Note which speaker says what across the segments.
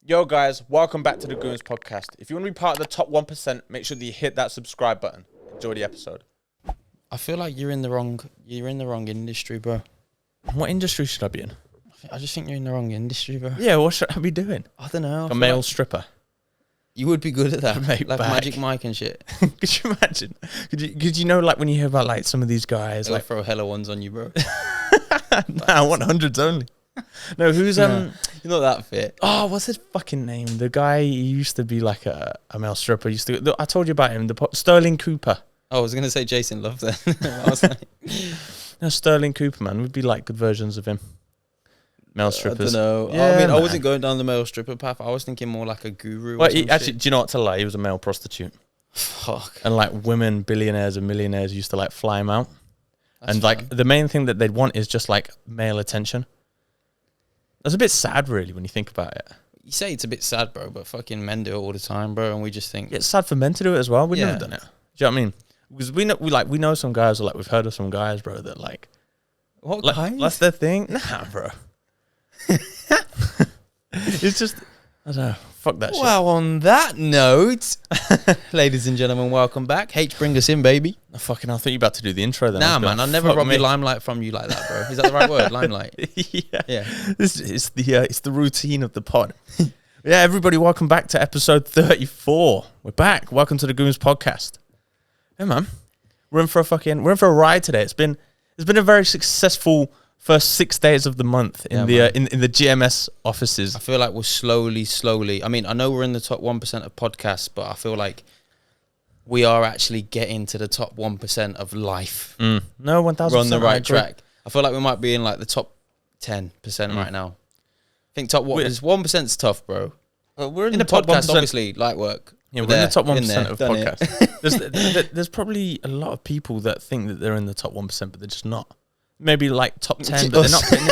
Speaker 1: Yo guys, welcome back to the Gooms Podcast. If you want to be part of the top 1%, make sure that you hit that subscribe button. Enjoy the episode.
Speaker 2: I feel like you're in the wrong industry, bro.
Speaker 1: What industry should I be in?
Speaker 2: I just think you're in the wrong industry, bro.
Speaker 1: Yeah, what should I be doing?
Speaker 2: I don't know.
Speaker 1: A male stripper.
Speaker 2: You would be good at that.
Speaker 1: Mate,
Speaker 2: like
Speaker 1: back.
Speaker 2: Magic Mike and shit.
Speaker 1: Could you imagine? Could you know, like, when you hear about, like, some of these guys,
Speaker 2: They'll
Speaker 1: like...
Speaker 2: throw hella ones on you, bro.
Speaker 1: Nah, I want hundreds only. No, who's,
Speaker 2: You're not that fit.
Speaker 1: Oh, what's his fucking name? The guy, he used to be, like, a male stripper. I told you about him, Sterling Cooper.
Speaker 2: Oh, I was going to say Jason Love then. I was like...
Speaker 1: No, Sterling Cooper, man. Would be, like, good versions of him. Male strippers.
Speaker 2: I don't know.
Speaker 1: Yeah,
Speaker 2: I wasn't going down the male stripper path. I was thinking more like a guru.
Speaker 1: Well, actually, do you know what to lie? He was a male prostitute.
Speaker 2: Fuck.
Speaker 1: And like women, billionaires and millionaires used to like fly him out.
Speaker 2: That's
Speaker 1: and like the main thing that they'd want is just like male attention. That's a bit sad, really, when you think about it.
Speaker 2: You say it's a bit sad, bro, but fucking men do it all the time, bro, and we just think...
Speaker 1: Yeah, it's sad for men to do it as well. We've
Speaker 2: Yeah.
Speaker 1: never done it. Do you know what I mean? Because we know some guys, or like we've heard of some guys, bro, that like...
Speaker 2: What
Speaker 1: like,
Speaker 2: guys?
Speaker 1: that's their thing. Nah, bro. It's just... I don't know. Fuck that shit.
Speaker 2: Well, on that note, ladies and gentlemen, welcome back. H, bring us in, baby.
Speaker 1: Oh, fucking, I thought you were about to do the intro then.
Speaker 2: Nah, man, I'll never rob your limelight from you like that, bro. Is that the right word? Limelight.
Speaker 1: Yeah. This is it's the routine of the pod. Yeah, everybody, welcome back to episode 34. We're back. Welcome to the Gooms Podcast. Hey, man, we're in for a ride today. It's been a very successful first 6 days of the month in the GMS offices.
Speaker 2: I feel like we're slowly. I mean, I know we're in the top 1% of podcasts, but I feel like we are actually getting to the top 1% of life.
Speaker 1: No, 1,000%.
Speaker 2: We're on the right track. I feel like we might be in like the top 10% right now. I think top 1%'s tough, bro.
Speaker 1: We're
Speaker 2: In the
Speaker 1: top
Speaker 2: podcast,
Speaker 1: 1%.
Speaker 2: obviously, light work.
Speaker 1: Yeah, we're in the top 1%
Speaker 2: there,
Speaker 1: of
Speaker 2: done
Speaker 1: podcasts. There's probably a lot of people that think that they're in the top 1%, but they're just not. Maybe like top 10, but they're not putting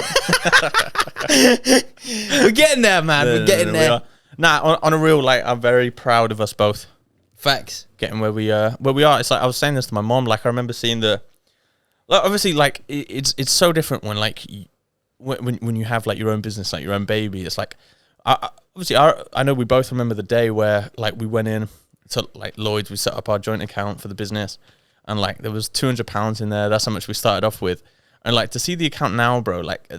Speaker 1: it.
Speaker 2: We're getting there, man. We're getting there.
Speaker 1: Nah, on a real, like, I'm very proud of us both.
Speaker 2: Facts.
Speaker 1: Getting where we are. It's like I was saying this to my mom. Like I remember seeing obviously, like it's so different when like when you have like your own business, like your own baby. It's like I know we both remember the day where like we went in to like Lloyd's. We set up our joint account for the business, and like there was £200 in there. That's how much we started off with. And like to see the account now, bro, like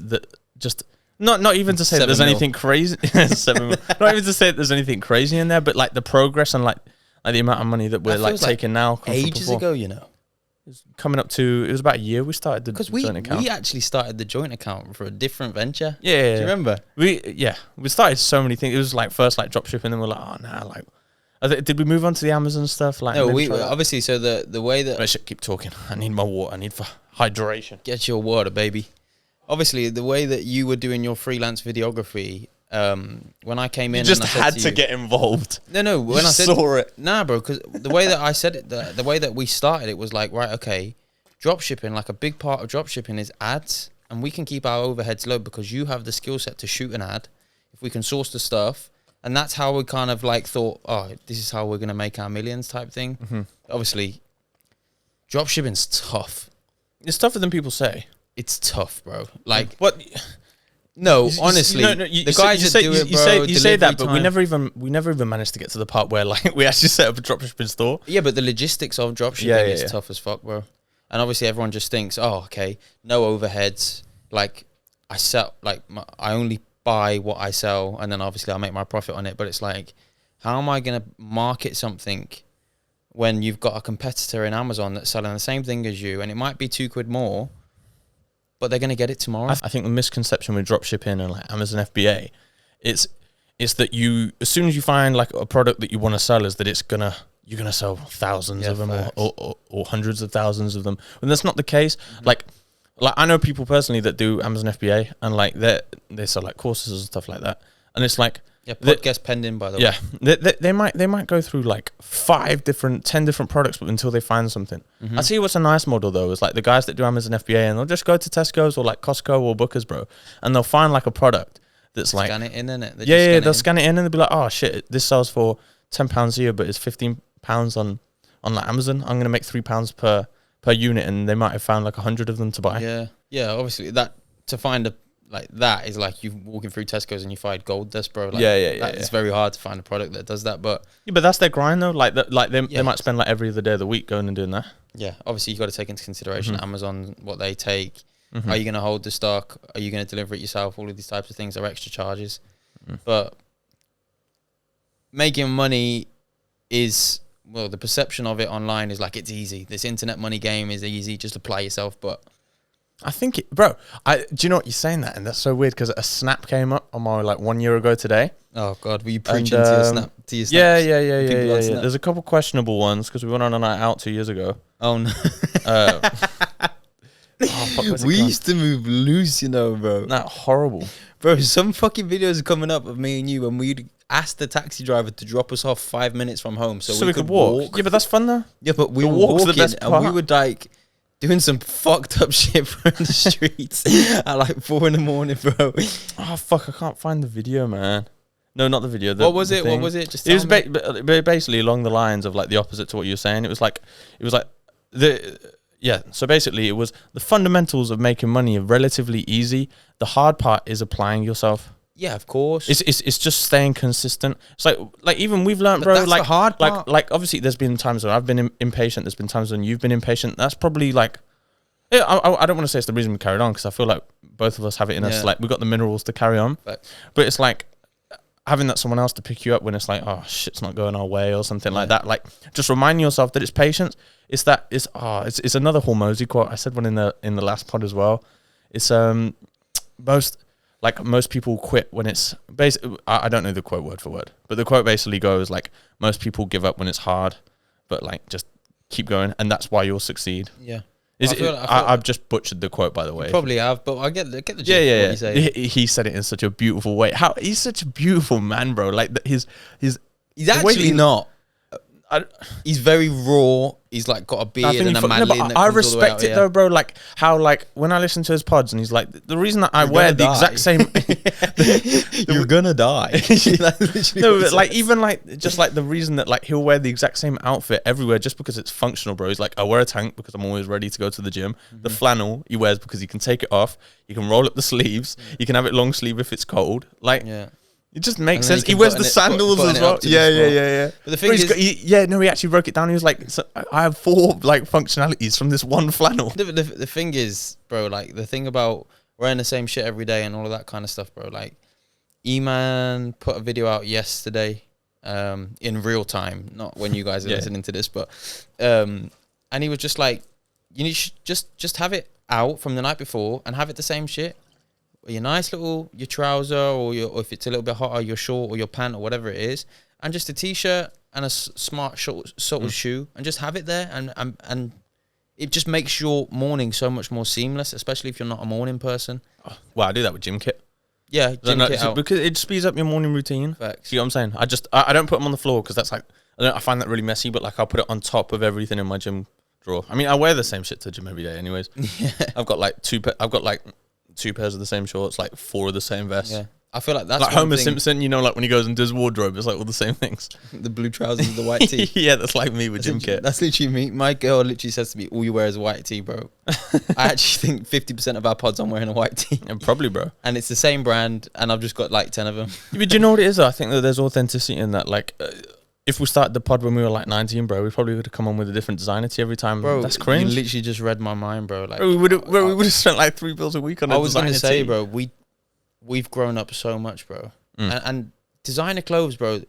Speaker 1: just not even to say that there's anything crazy. 7 mil. Not even to say that there's anything crazy in there, but like the progress and like the amount of money that we're like taking now.
Speaker 2: Ages ago, you know.
Speaker 1: It's coming up to, it was about a year we started the joint account.
Speaker 2: We actually started the joint account for a different venture.
Speaker 1: Yeah.
Speaker 2: Do you remember?
Speaker 1: We started so many things. It was like first like drop shipping, and then we're like, oh nah, like did we move on to the Amazon stuff? Like
Speaker 2: no, we obviously. So the way that
Speaker 1: I should keep talking. I need my water. I need for hydration.
Speaker 2: Get your water, baby. Obviously, the way that you were doing your freelance videography, when I came in,
Speaker 1: you just
Speaker 2: and
Speaker 1: had to get involved.
Speaker 2: No. When I
Speaker 1: saw it,
Speaker 2: nah, bro. Because the way that I said it, the way that we started it was like, right, okay, drop shipping. Like a big part of drop shipping is ads, and we can keep our overheads low because you have the skill set to shoot an ad. If we can source the stuff. And that's how we kind of like thought, oh, this is how we're going to make our millions type thing. Mm-hmm. Obviously, dropshipping's tough.
Speaker 1: It's tougher than people say.
Speaker 2: It's tough, bro. Like,
Speaker 1: what?
Speaker 2: No, honestly, the guys that do it, bro.
Speaker 1: You say that, but we never even managed to get to the part where like we actually set up a dropshipping store.
Speaker 2: Yeah, but the logistics of dropshipping is tough as fuck, bro. And obviously, everyone just thinks, oh, okay, no overheads. Like, I only buy what I sell, and then obviously I'll make my profit on it. But it's like, how am I going to market something when you've got a competitor in Amazon that's selling the same thing as you, and it might be £2 more, but they're going to get it tomorrow?
Speaker 1: I think the misconception with dropshipping and like Amazon FBA, it's that you, as soon as you find like a product that you want to sell, is that you're gonna sell thousands of them or hundreds of thousands of them, and that's not the case. Mm-hmm. Like I know people personally that do Amazon FBA, and like they sell like courses and stuff like that, and it's like
Speaker 2: podcast pending, by the way.
Speaker 1: Yeah, they might go through like 10 different products until they find something. Mm-hmm. I see what's a nice model though is like the guys that do Amazon FBA, and they'll just go to Tesco's or like Costco or Booker's, bro, and they'll find like a product that's like
Speaker 2: scan it in, innit?
Speaker 1: They'll scan it in, and they'll be like, oh shit, this sells for £10 here, but it's £15 on like Amazon. I'm gonna make £3 per unit, and they might have found like 100 of them to buy.
Speaker 2: Yeah, obviously that to find like that is like you walking through Tesco's and you find gold dust, bro. Like, It's very hard to find a product that does that, but
Speaker 1: that's their grind though. Like they might spend like every other day of the week going and doing that.
Speaker 2: Yeah, obviously you got to take into consideration Amazon, what they take. Are you going to hold the stock? Are you going to deliver it yourself? All of these types of things are extra charges. But making money is, well, the perception of it online is like it's easy. This internet money game is easy. Just apply yourself. But
Speaker 1: I think, do you know what you're saying that? And that's so weird because a snap came up on my like 1 year ago today.
Speaker 2: Oh God, were you preaching to your snap? To your
Speaker 1: snaps? Yeah. There's a couple questionable ones because we went on a night out 2 years ago.
Speaker 2: Oh no. We used to move loose, you know, bro.
Speaker 1: That horrible.
Speaker 2: Bro, some fucking videos are coming up of me and you when we'd ask the taxi driver to drop us off 5 minutes from home so we could walk.
Speaker 1: Yeah, but that's fun though.
Speaker 2: Yeah, but we were walking and we were like doing some fucked up shit in the streets at like 4 a.m, bro.
Speaker 1: Oh fuck, I can't find the video, man. No, not the video.
Speaker 2: What was it? Just
Speaker 1: it was basically along the lines of like the opposite to what you were saying. It was like so basically it was the fundamentals of making money are relatively easy. The hard part is applying yourself.
Speaker 2: Yeah, of course.
Speaker 1: It's just staying consistent. It's like even we've learned, bro.
Speaker 2: That's
Speaker 1: like
Speaker 2: the hard part.
Speaker 1: Like obviously there's been times when I've been impatient. There's been times when you've been impatient. That's probably like, I don't want to say it's the reason we carried on because I feel like both of us have it in us. Like we've got the minerals to carry on. But it's like having that someone else to pick you up when it's like, oh shit's not going our way or something like that. Like just reminding yourself that it's patience. It's another Hormozy quote. I said one in the last pod as well. It's most people quit when it's basically, I don't know the quote word for word, but the quote basically goes like, most people give up when it's hard, but like just keep going, and that's why you'll succeed.
Speaker 2: Yeah.
Speaker 1: I've just butchered the quote, by the way.
Speaker 2: You probably have, but I get the gist
Speaker 1: yeah.
Speaker 2: What you say.
Speaker 1: He said it in such a beautiful way. He's such a beautiful man, bro. Like he's
Speaker 2: actually not. He's very raw. He's like got a beard and a manly.
Speaker 1: I respect it though, bro. Like how like when I listen to his pods and he's like, the reason that I wear the exact same.
Speaker 2: You're gonna die.
Speaker 1: No, but like even like just like the reason that like he'll wear the exact same outfit everywhere just because it's functional, bro. He's like, I wear a tank because I'm always ready to go to the gym. The flannel he wears because he can take it off. You can roll up the sleeves. You can have it long sleeve if it's cold. Like it just makes sense. He wears the sandals as well. Yeah.
Speaker 2: But the thing is,
Speaker 1: he actually broke it down. He was like, so I have 4 like functionalities from this one flannel.
Speaker 2: The thing is, bro, like the thing about wearing the same shit every day and all of that kind of stuff, bro. Like, E-Man put a video out yesterday, in real time, not when you guys are listening to this, but, and he was just like, you should just have it out from the night before and have it the same shit. Your nice little, your trouser or if it's a little bit hotter, your short or your pant or whatever it is, and just a t-shirt and a smart subtle shoe, and just have it there, and it just makes your morning so much more seamless, especially if you're not a morning person.
Speaker 1: Oh, well, I do that with gym kit.
Speaker 2: Yeah, gym kit out.
Speaker 1: Because it speeds up your morning routine.
Speaker 2: Facts.
Speaker 1: See what I'm saying? I don't put them on the floor because that's like, I find that really messy, but like I'll put it on top of everything in my gym drawer. I mean, I wear the same shit to the gym every day anyways.
Speaker 2: Yeah.
Speaker 1: I've got like 2 pairs of the same shorts, like 4 of the same vests.
Speaker 2: Yeah, I feel like that's
Speaker 1: like Homer Simpson. You know, like when he goes into his wardrobe, it's like all the same things.
Speaker 2: The blue trousers and the white tee.
Speaker 1: Yeah, that's like me with gym kit.
Speaker 2: That's literally me. My girl literally says to me, "All you wear is a white tee, bro." I actually think 50% of our pods I'm wearing a white tee.
Speaker 1: Yeah, probably, bro.
Speaker 2: And it's the same brand, and I've just got like 10 of them.
Speaker 1: But do you know what it is? Though? I think that there's authenticity in that. Like, if we started the pod when we were like 19, bro, we probably would have come on with a different designer tee every time. Bro, that's cringe.
Speaker 2: You literally just read my mind, bro. Like,
Speaker 1: bro, we would have spent like $3 a week on a designer tee. I was gonna say,
Speaker 2: bro, we've grown up so much, bro. And designer clothes, bro,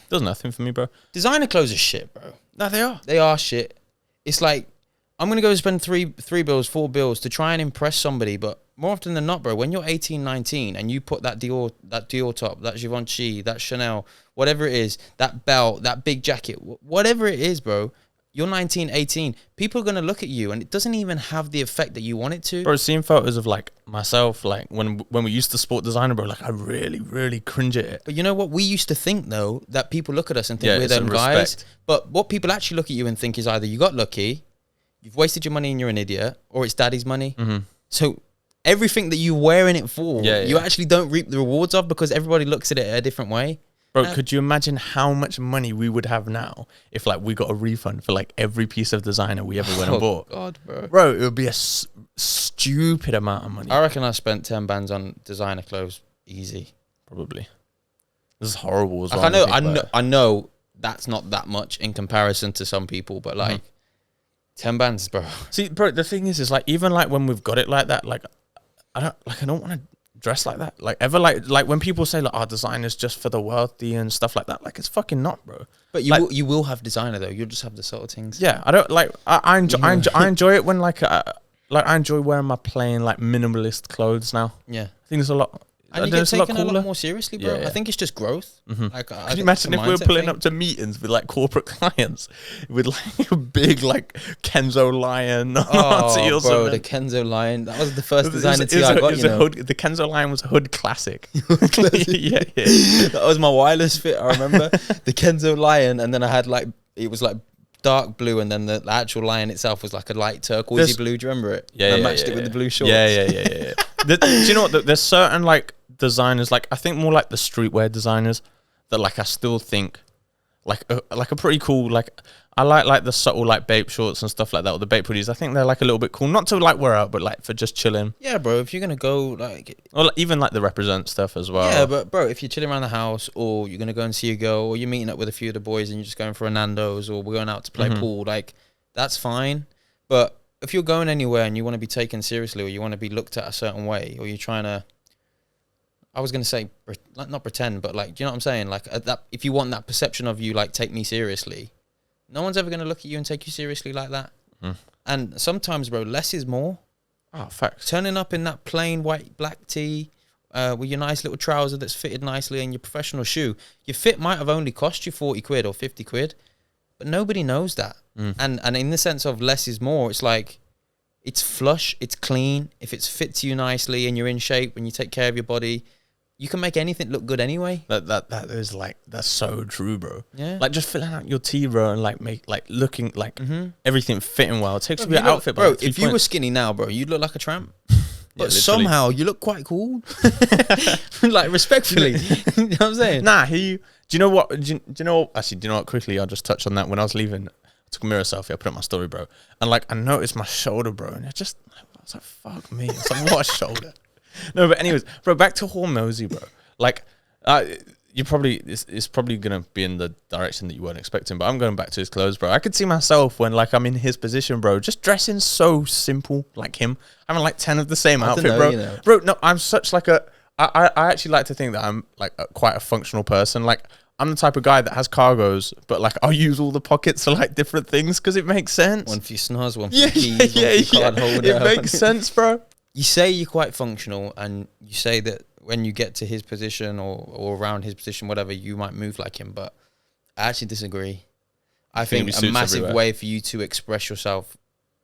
Speaker 1: does nothing for me, bro.
Speaker 2: Designer clothes are shit, bro.
Speaker 1: No, they are.
Speaker 2: They are shit. It's like I'm gonna go spend three bills, $4 to try and impress somebody, but more often than not, bro, when you're 18, 19 and you put that Dior top, that Givenchy, that Chanel, whatever it is, that belt, that big jacket, whatever it is, bro, you're 19, 18, people are going to look at you and it doesn't even have the effect that you want it to.
Speaker 1: Bro, seeing photos of like myself, like when we used to sport designer, bro, like I really, really cringe at it.
Speaker 2: But you know what? We used to think though, that people look at us and think we're them guys. But what people actually look at you and think is either you got lucky, you've wasted your money and you're an idiot, or it's daddy's money. So everything that you're wearing it for, you actually don't reap the rewards of because everybody looks at it a different way.
Speaker 1: Bro, could you imagine how much money we would have now if like we got a refund for like every piece of designer we ever went and bought?
Speaker 2: Oh God, bro.
Speaker 1: Bro, it would be a stupid amount of money.
Speaker 2: I reckon I spent 10 bands on designer clothes easy.
Speaker 1: Probably. This is horrible as well.
Speaker 2: Like I know that's not that much in comparison to some people, but like 10 bands, bro.
Speaker 1: See, bro, the thing is like even like when we've got it like that, like I don't want to dress like that. Like ever like when people say like our design is just for the wealthy and stuff like that, like it's fucking not, bro.
Speaker 2: But you will have designer though. You'll just have the subtle things.
Speaker 1: Yeah, I don't like I enjoy it when like I enjoy wearing my plain like minimalist clothes now.
Speaker 2: Yeah.
Speaker 1: I think it's a lot.
Speaker 2: And you get taken a lot more seriously, bro. Yeah. I think it's just growth.
Speaker 1: Like, can you imagine if we were pulling up to meetings with like corporate clients with like a big like Kenzo lion?
Speaker 2: Oh, bro, the Kenzo lion. That was the first designer tee I got,
Speaker 1: the Kenzo lion was a hood classic. yeah.
Speaker 2: That was my wireless fit, I remember. The Kenzo lion, and then I had like, it was like dark blue, and then the actual lion itself was like a light turquoisey blue. Do you remember it?
Speaker 1: Yeah,
Speaker 2: and I matched it with the blue shorts.
Speaker 1: Yeah. Do you know what? There's certain like designers, like I think more like the streetwear designers that like I still think like a pretty cool, like I like the subtle like Bape shorts and stuff like that, or the Bape hoodies. I think they're like a little bit cool, not to like wear out, but like for just chilling.
Speaker 2: Yeah, bro. If you're gonna go like,
Speaker 1: or like, even like the Represent stuff as well.
Speaker 2: Yeah, but bro, if you're chilling around the house, or you're gonna go and see a girl, or you're meeting up with a few of the boys and you're just going for a Nando's, or we're going out to play pool, like that's fine. But if you're going anywhere and you want to be taken seriously, or you want to be looked at a certain way, or you're trying to, I was going to say, not pretend, but like, do you know what I'm saying? Like that, if you want that perception of you, like, take me seriously, no one's ever going to look at you and take you seriously like that. And sometimes, bro, less is more.
Speaker 1: Oh, facts.
Speaker 2: Turning up in that plain white, black tee, with your nice little trouser that's fitted nicely and your professional shoe, your fit might have only cost you 40 quid or 50 quid, but nobody knows that. And in the sense of less is more, it's like, it's flush, it's clean. If it fits you nicely and you're in shape and you take care of your body, you can make anything look good anyway.
Speaker 1: That is like, that's so true, bro.
Speaker 2: Yeah.
Speaker 1: Like just filling out your tee, bro, and like make like looking like everything fitting well. It takes
Speaker 2: bro,
Speaker 1: your outfit,
Speaker 2: bro. If you were skinny now, bro, you'd look like a tramp. But somehow you look quite cool. Like respectfully. You know what I'm saying?
Speaker 1: Nah, do you know what? Do you know? Actually, do you know what? Quickly, I'll just touch on that. When I was leaving, I took a mirror selfie. I put it on my story, bro, and like I noticed my shoulder, bro, and I was like, fuck me. It's like, what a shoulder. No, but anyways, bro, back to Hormozy, bro. Like, you probably it's probably gonna be in the direction that you weren't expecting, but I'm going back to his clothes, bro. I could see myself when like I'm in his position, bro, just dressing so simple like him, having like 10 of the same outfit, bro. You know. Bro, no, I'm such like I actually like to think that I'm like quite a functional person. Like I'm the type of guy that has cargos, but like I'll use all the pockets for like different things because it makes sense.
Speaker 2: One for your snaz, one for your keys, one for your card holder.
Speaker 1: It makes sense, bro.
Speaker 2: You say you're quite functional, and you say that when you get to his position or around his position, whatever, you might move like him. But I actually disagree. I think a massive way for you to express yourself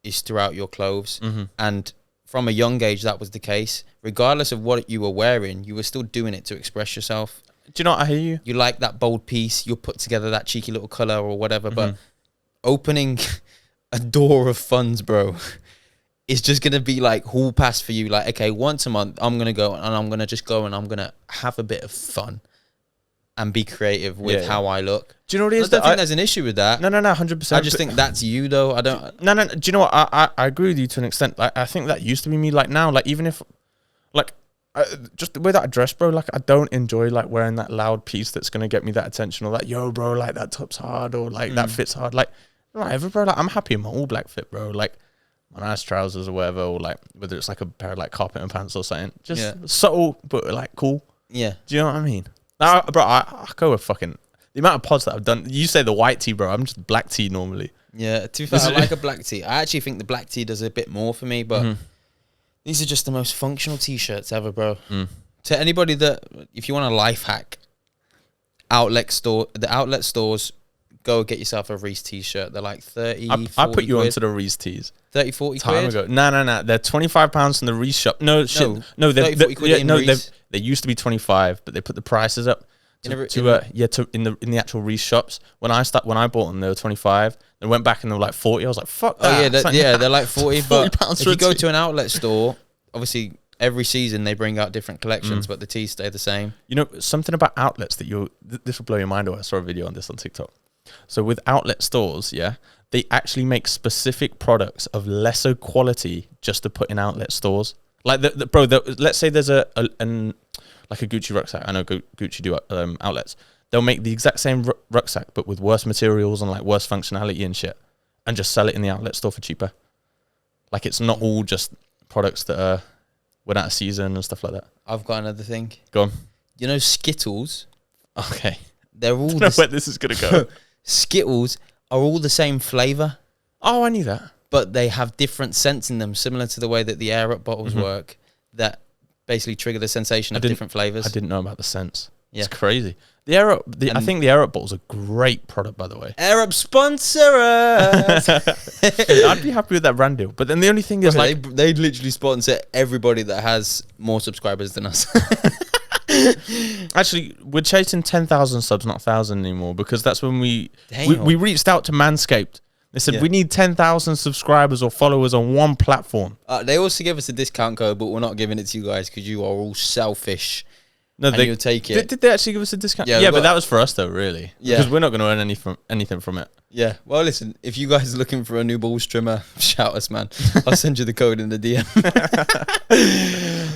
Speaker 2: is throughout your clothes. And from a young age, that was the case. Regardless of what you were wearing, you were still doing it to express yourself.
Speaker 1: Do you know what? I hear you.
Speaker 2: You like that bold piece. You'll put together that cheeky little colour or whatever. But opening a door of funds, bro, it's just going to be like hall pass for you. Like, okay, once a month, I'm going to go and I'm going to just go and I'm going to have a bit of fun and be creative with how I look.
Speaker 1: Do you know what it is?
Speaker 2: I don't think there's an issue with that.
Speaker 1: No, 100%.
Speaker 2: I just think that's you, though. I don't...
Speaker 1: No. Do you know what? I agree with you to an extent. Like, I think that used to be me. Like, now, like, even if... Like, just the way that I dress, bro, like, I don't enjoy, like, wearing that loud piece that's going to get me that attention, or that, yo, bro, like, that top's hard, or, like, that fit's hard. Like, whatever, bro. Like, I'm happy in my all black fit, bro. Like, my nice trousers or whatever, or like whether it's like a pair of like carpenter pants or something, just subtle but like cool.
Speaker 2: Yeah,
Speaker 1: do you know what I mean? Now, bro, I go with fucking the amount of pods that I've done. You say the white tee, bro. I'm just black tee normally.
Speaker 2: Yeah, to be fair, I like a black tee. I actually think the black tee does a bit more for me, but these are just the most functional t-shirts ever, bro. To anybody that, if you want a life hack, the outlet stores. Go get yourself a Reese t-shirt. They're like 30,
Speaker 1: I put you
Speaker 2: quid.
Speaker 1: onto the Reese tees.
Speaker 2: 30, 40
Speaker 1: time
Speaker 2: quid?
Speaker 1: ago. No. They're £25 from the Reese shop. No, shit. No,
Speaker 2: 30, 40 quid in Reese.
Speaker 1: They used to be 25, but they put the prices up in the actual Reese shops. When I bought them, they were 25. They went back and they were like 40. I was like, fuck that.
Speaker 2: Oh yeah, they're like 40. But if you go to an outlet store, obviously every season they bring out different collections, but the tees stay the same.
Speaker 1: You know, something about outlets that this will blow your mind away. I saw a video on this on TikTok. So with outlet stores, yeah, they actually make specific products of lesser quality just to put in outlet stores. Like let's say there's a Gucci rucksack. I know Gucci do outlets. They'll make the exact same rucksack, but with worse materials and like worse functionality and shit, and just sell it in the outlet store for cheaper. Like it's not all just products that went out of season and stuff like that.
Speaker 2: I've got another thing.
Speaker 1: Go on.
Speaker 2: You know Skittles?
Speaker 1: Okay.
Speaker 2: They're all.
Speaker 1: I don't know where this is gonna go.
Speaker 2: Skittles are all the same flavor.
Speaker 1: Oh, I knew that.
Speaker 2: But they have different scents in them, similar to the way that the Air Up bottles work. That basically trigger the sensation of different flavors.
Speaker 1: I didn't know about the scents.
Speaker 2: Yeah.
Speaker 1: It's crazy. The Air Up, I think the Air Up bottle's a great product, by the way.
Speaker 2: Air Up sponsor us.
Speaker 1: I'd be happy with that brand deal. But then the only thing is, like,
Speaker 2: they literally sponsor everybody that has more subscribers than us.
Speaker 1: Actually, we're chasing 10,000 subs, not 1,000 anymore, because that's when we reached out to Manscaped. They said, we need 10,000 subscribers or followers on one platform.
Speaker 2: They also give us a discount code, but we're not giving it to you guys because you are all selfish.
Speaker 1: No,
Speaker 2: you'll take it.
Speaker 1: Did they actually give us a discount? Yeah, but that was for us, though, really. Yeah. Because we're not going to earn anything from it.
Speaker 2: Yeah. Well, listen, if you guys are looking for a new balls trimmer, shout us, man. I'll send you the code in the DM.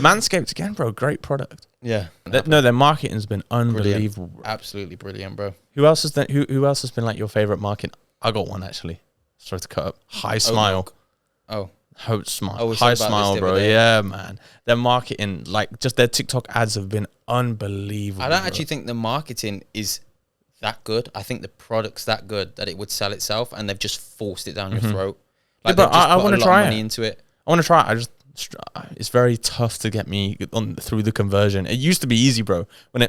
Speaker 1: Manscaped, again, bro, great product.
Speaker 2: Yeah.
Speaker 1: Their marketing's been unbelievable.
Speaker 2: Brilliant. Absolutely brilliant, bro.
Speaker 1: Who else has been like your favorite marketing? I got one, actually. Sorry to cut up. High Smile. High Smile, bro. Yeah, man. Their marketing, like, just their TikTok ads have been unbelievable.
Speaker 2: I don't actually think the marketing is that good. I think the product's that good that it would sell itself, and they've just forced it down your throat. Like,
Speaker 1: but I want to try
Speaker 2: money into it.
Speaker 1: I want to try it. It's very tough to get me through the conversion. It used to be easy, bro. When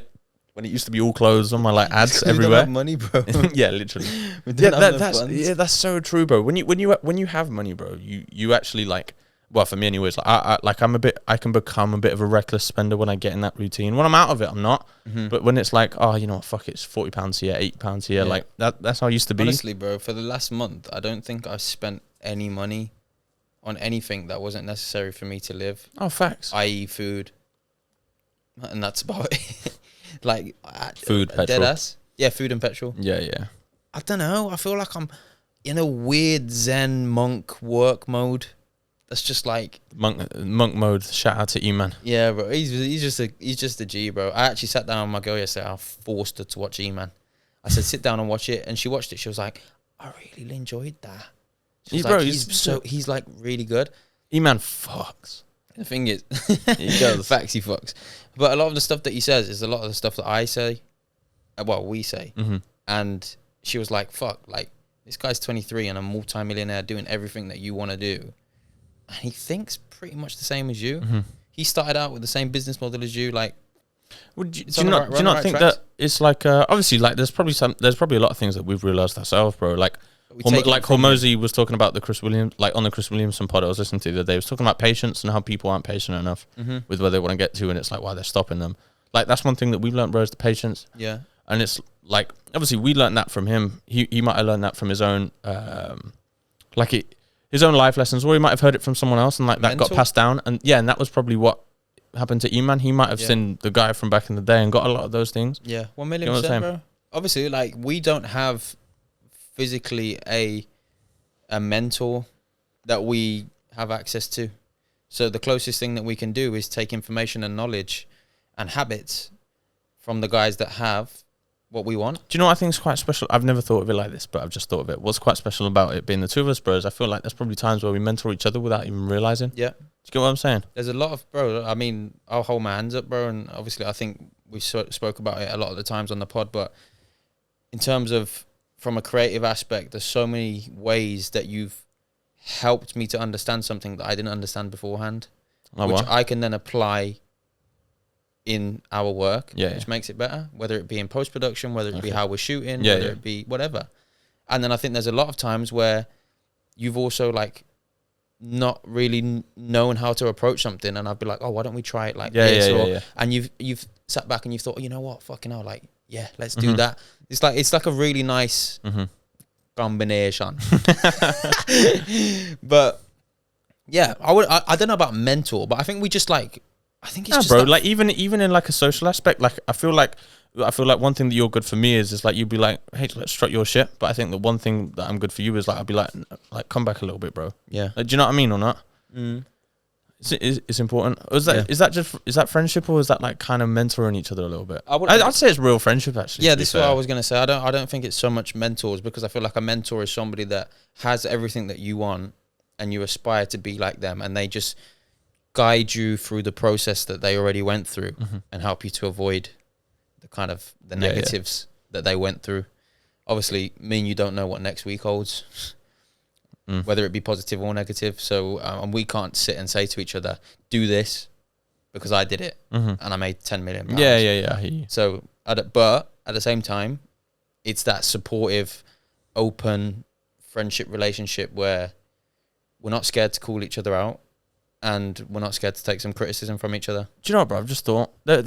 Speaker 1: it used to be all closed on my like ads everywhere.
Speaker 2: We don't have money, bro.
Speaker 1: Yeah, literally. That's so true, bro. When you have money, bro, you actually like. Well, for me, anyways, like I can become a bit of a reckless spender when I get in that routine. When I'm out of it, I'm not. But when it's like, oh, you know what, fuck it, it's £40 here, £8 here, like that's how I used to be.
Speaker 2: Honestly, bro, for the last month, I don't think I've spent any money on anything that wasn't necessary for me to live.
Speaker 1: Oh, facts.
Speaker 2: I.e. food, and that's about it. Like
Speaker 1: food, petrol.
Speaker 2: Deadass. Yeah, food and petrol.
Speaker 1: Yeah.
Speaker 2: I don't know. I feel like I'm in a weird Zen monk work mode. That's just like
Speaker 1: monk mode. Shout out to E-Man.
Speaker 2: Yeah, bro. He's just a G, bro. I actually sat down with my girl yesterday. I forced her to watch E-Man. I said, sit down and watch it, and she watched it. She was like, I really enjoyed that. He's like really good.
Speaker 1: E-Man fucks.
Speaker 2: The thing is, he does. Facts, he fucks. But a lot of the stuff that he says is a lot of the stuff that I say. Well, we say. And she was like, fuck, like, this guy's 23 and a multi-millionaire doing everything that you want to do. And he thinks pretty much the same as you. He started out with the same business model as you. Like,
Speaker 1: do you not think that it's like, obviously, like, there's probably a lot of things that we've realized ourselves, bro. Like Hormozy was talking about the Chris Williams, like on the Chris Williamson pod I was listening to the other day, he was talking about patience and how people aren't patient enough with where they want to get to, and it's like why they're stopping them. Like, that's one thing that we've learned, bro, is the patience.
Speaker 2: Yeah.
Speaker 1: And it's like, obviously we learned that from him. He might have learned that from his own his own life lessons, or he might have heard it from someone else, and like that got passed down. And yeah, and that was probably what happened to E-Man. He might have seen the guy from back in the day and got a lot of those things.
Speaker 2: Yeah, 1,000,000%, bro. Obviously, like, we don't have physically a mentor that we have access to. So the closest thing that we can do is take information and knowledge and habits from the guys that have what we want.
Speaker 1: Do you know what I think is quite special? I've never thought of it like this, but I've just thought of it. What's quite special about it being the two of us, bros, I feel like there's probably times where we mentor each other without even realizing.
Speaker 2: Yeah.
Speaker 1: Do you get what I'm saying?
Speaker 2: There's a lot of, bro, I mean, I'll hold my hands up, bro, and obviously I think we spoke about it a lot of the times on the pod, but in terms of from a creative aspect, there's so many ways that you've helped me to understand something that I didn't understand beforehand, which I can then apply in our work, which makes it better, whether it be in post-production, whether it be how we're shooting, whether it be whatever. And then I think there's a lot of times where you've also, like, not really known how to approach something, and I'd be like, oh, why don't we try it like this? And you've sat back and you've thought, you know what, fucking hell, like, yeah, let's do that. It's like a really nice combination. But Yeah, I don't know about mentor, but I think we just like. I think it's just
Speaker 1: bro. Like even in like a social aspect, like I feel like one thing that you're good for me is like you'd be like, hey, let's strut your shit. But I think the one thing that I'm good for you is like I'd be like come back a little bit, bro.
Speaker 2: Yeah.
Speaker 1: Like, do you know what I mean or not? It's important. Is that friendship or is that like kind of mentoring each other a little bit? I'd say it's real friendship actually.
Speaker 2: Yeah, this is what I was gonna say. I don't think it's so much mentors, because I feel like a mentor is somebody that has everything that you want and you aspire to be like them, and they just guide you through the process that they already went through and help you to avoid the negatives that they went through. Obviously, me and you don't know what next week holds, whether it be positive or negative. So, and we can't sit and say to each other, do this because I did it and I made 10 million pounds.
Speaker 1: Yeah. I hear you.
Speaker 2: So, but at the same time, it's that supportive, open friendship relationship where we're not scared to call each other out. And we're not scared to take some criticism from each other.
Speaker 1: Do you know what, bro? I've just thought I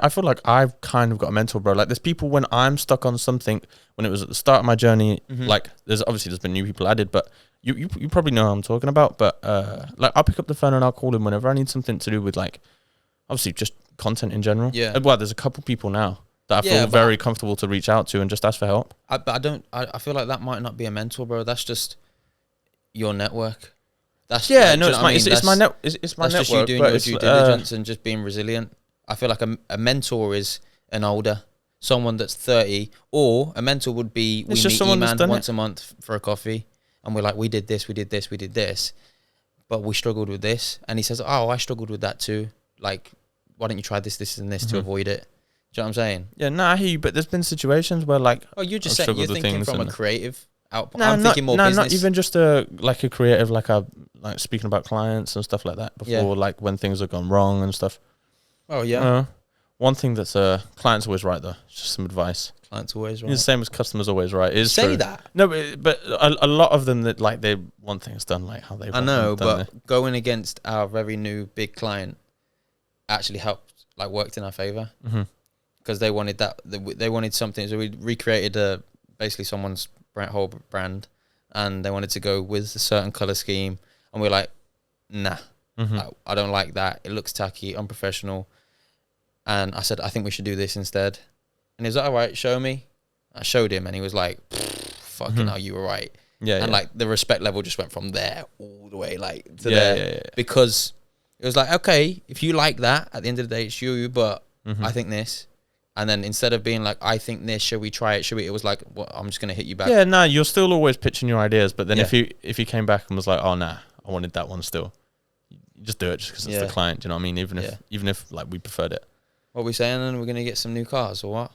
Speaker 1: feel like I've kind of got a mentor, bro. Like there's people when I'm stuck on something, when it was at the start of my journey, like there's been new people added, but you probably know what I'm talking about. But like I'll pick up the phone and I'll call him whenever I need something to do with like obviously just content in general.
Speaker 2: Yeah.
Speaker 1: Well, there's a couple people now that I feel very comfortable to reach out to and just ask for help.
Speaker 2: I feel like that might not be a mentor, bro. That's just your network.
Speaker 1: That's it's my network. That's
Speaker 2: just you doing your due diligence and just being resilient. I feel like a mentor is an older, someone that's 30, or a mentor would be we meet E-Man once a month for a coffee, and we're like, we did this, but we struggled with this, and he says, oh, I struggled with that too. Like, why don't you try this, and this to avoid it? Do you know what I'm saying?
Speaker 1: Yeah, I hear you, but there's been situations where like,
Speaker 2: you're just saying you're thinking from a creative.
Speaker 1: I'm thinking more business. Not even just a creative, like speaking about clients and stuff like that before, like when things have gone wrong and stuff.
Speaker 2: Oh yeah.
Speaker 1: One thing that's clients always right though. Just some advice.
Speaker 2: Clients always right.
Speaker 1: It's the same as customers always right. It is
Speaker 2: say
Speaker 1: true.
Speaker 2: That.
Speaker 1: No, but a lot of them that like they want things done like how they.
Speaker 2: I know, but going against our very new big client actually helped, like worked in our favor because they wanted that. They wanted something, so we recreated basically someone's whole brand, and they wanted to go with a certain color scheme, and we're like, nah, I don't like that. It looks tacky, unprofessional. And I said, I think we should do this instead. And he was like, all right, show me. I showed him, and he was like, fucking hell, you were right. Yeah. And like the respect level just went from there all the way like to there. Yeah. Because it was like, okay, if you like that, at the end of the day, it's you, but I think this. And then instead of being like, I think this, should we try it? It was like, well, I'm just going to hit you back.
Speaker 1: Yeah, nah, you're still always pitching your ideas. But then if you came back and was like, oh, nah, I wanted that one still. You just do it just because it's the client. Do you know what I mean? Even if like we preferred it.
Speaker 2: What are we saying then? We're going to get some new cars or what?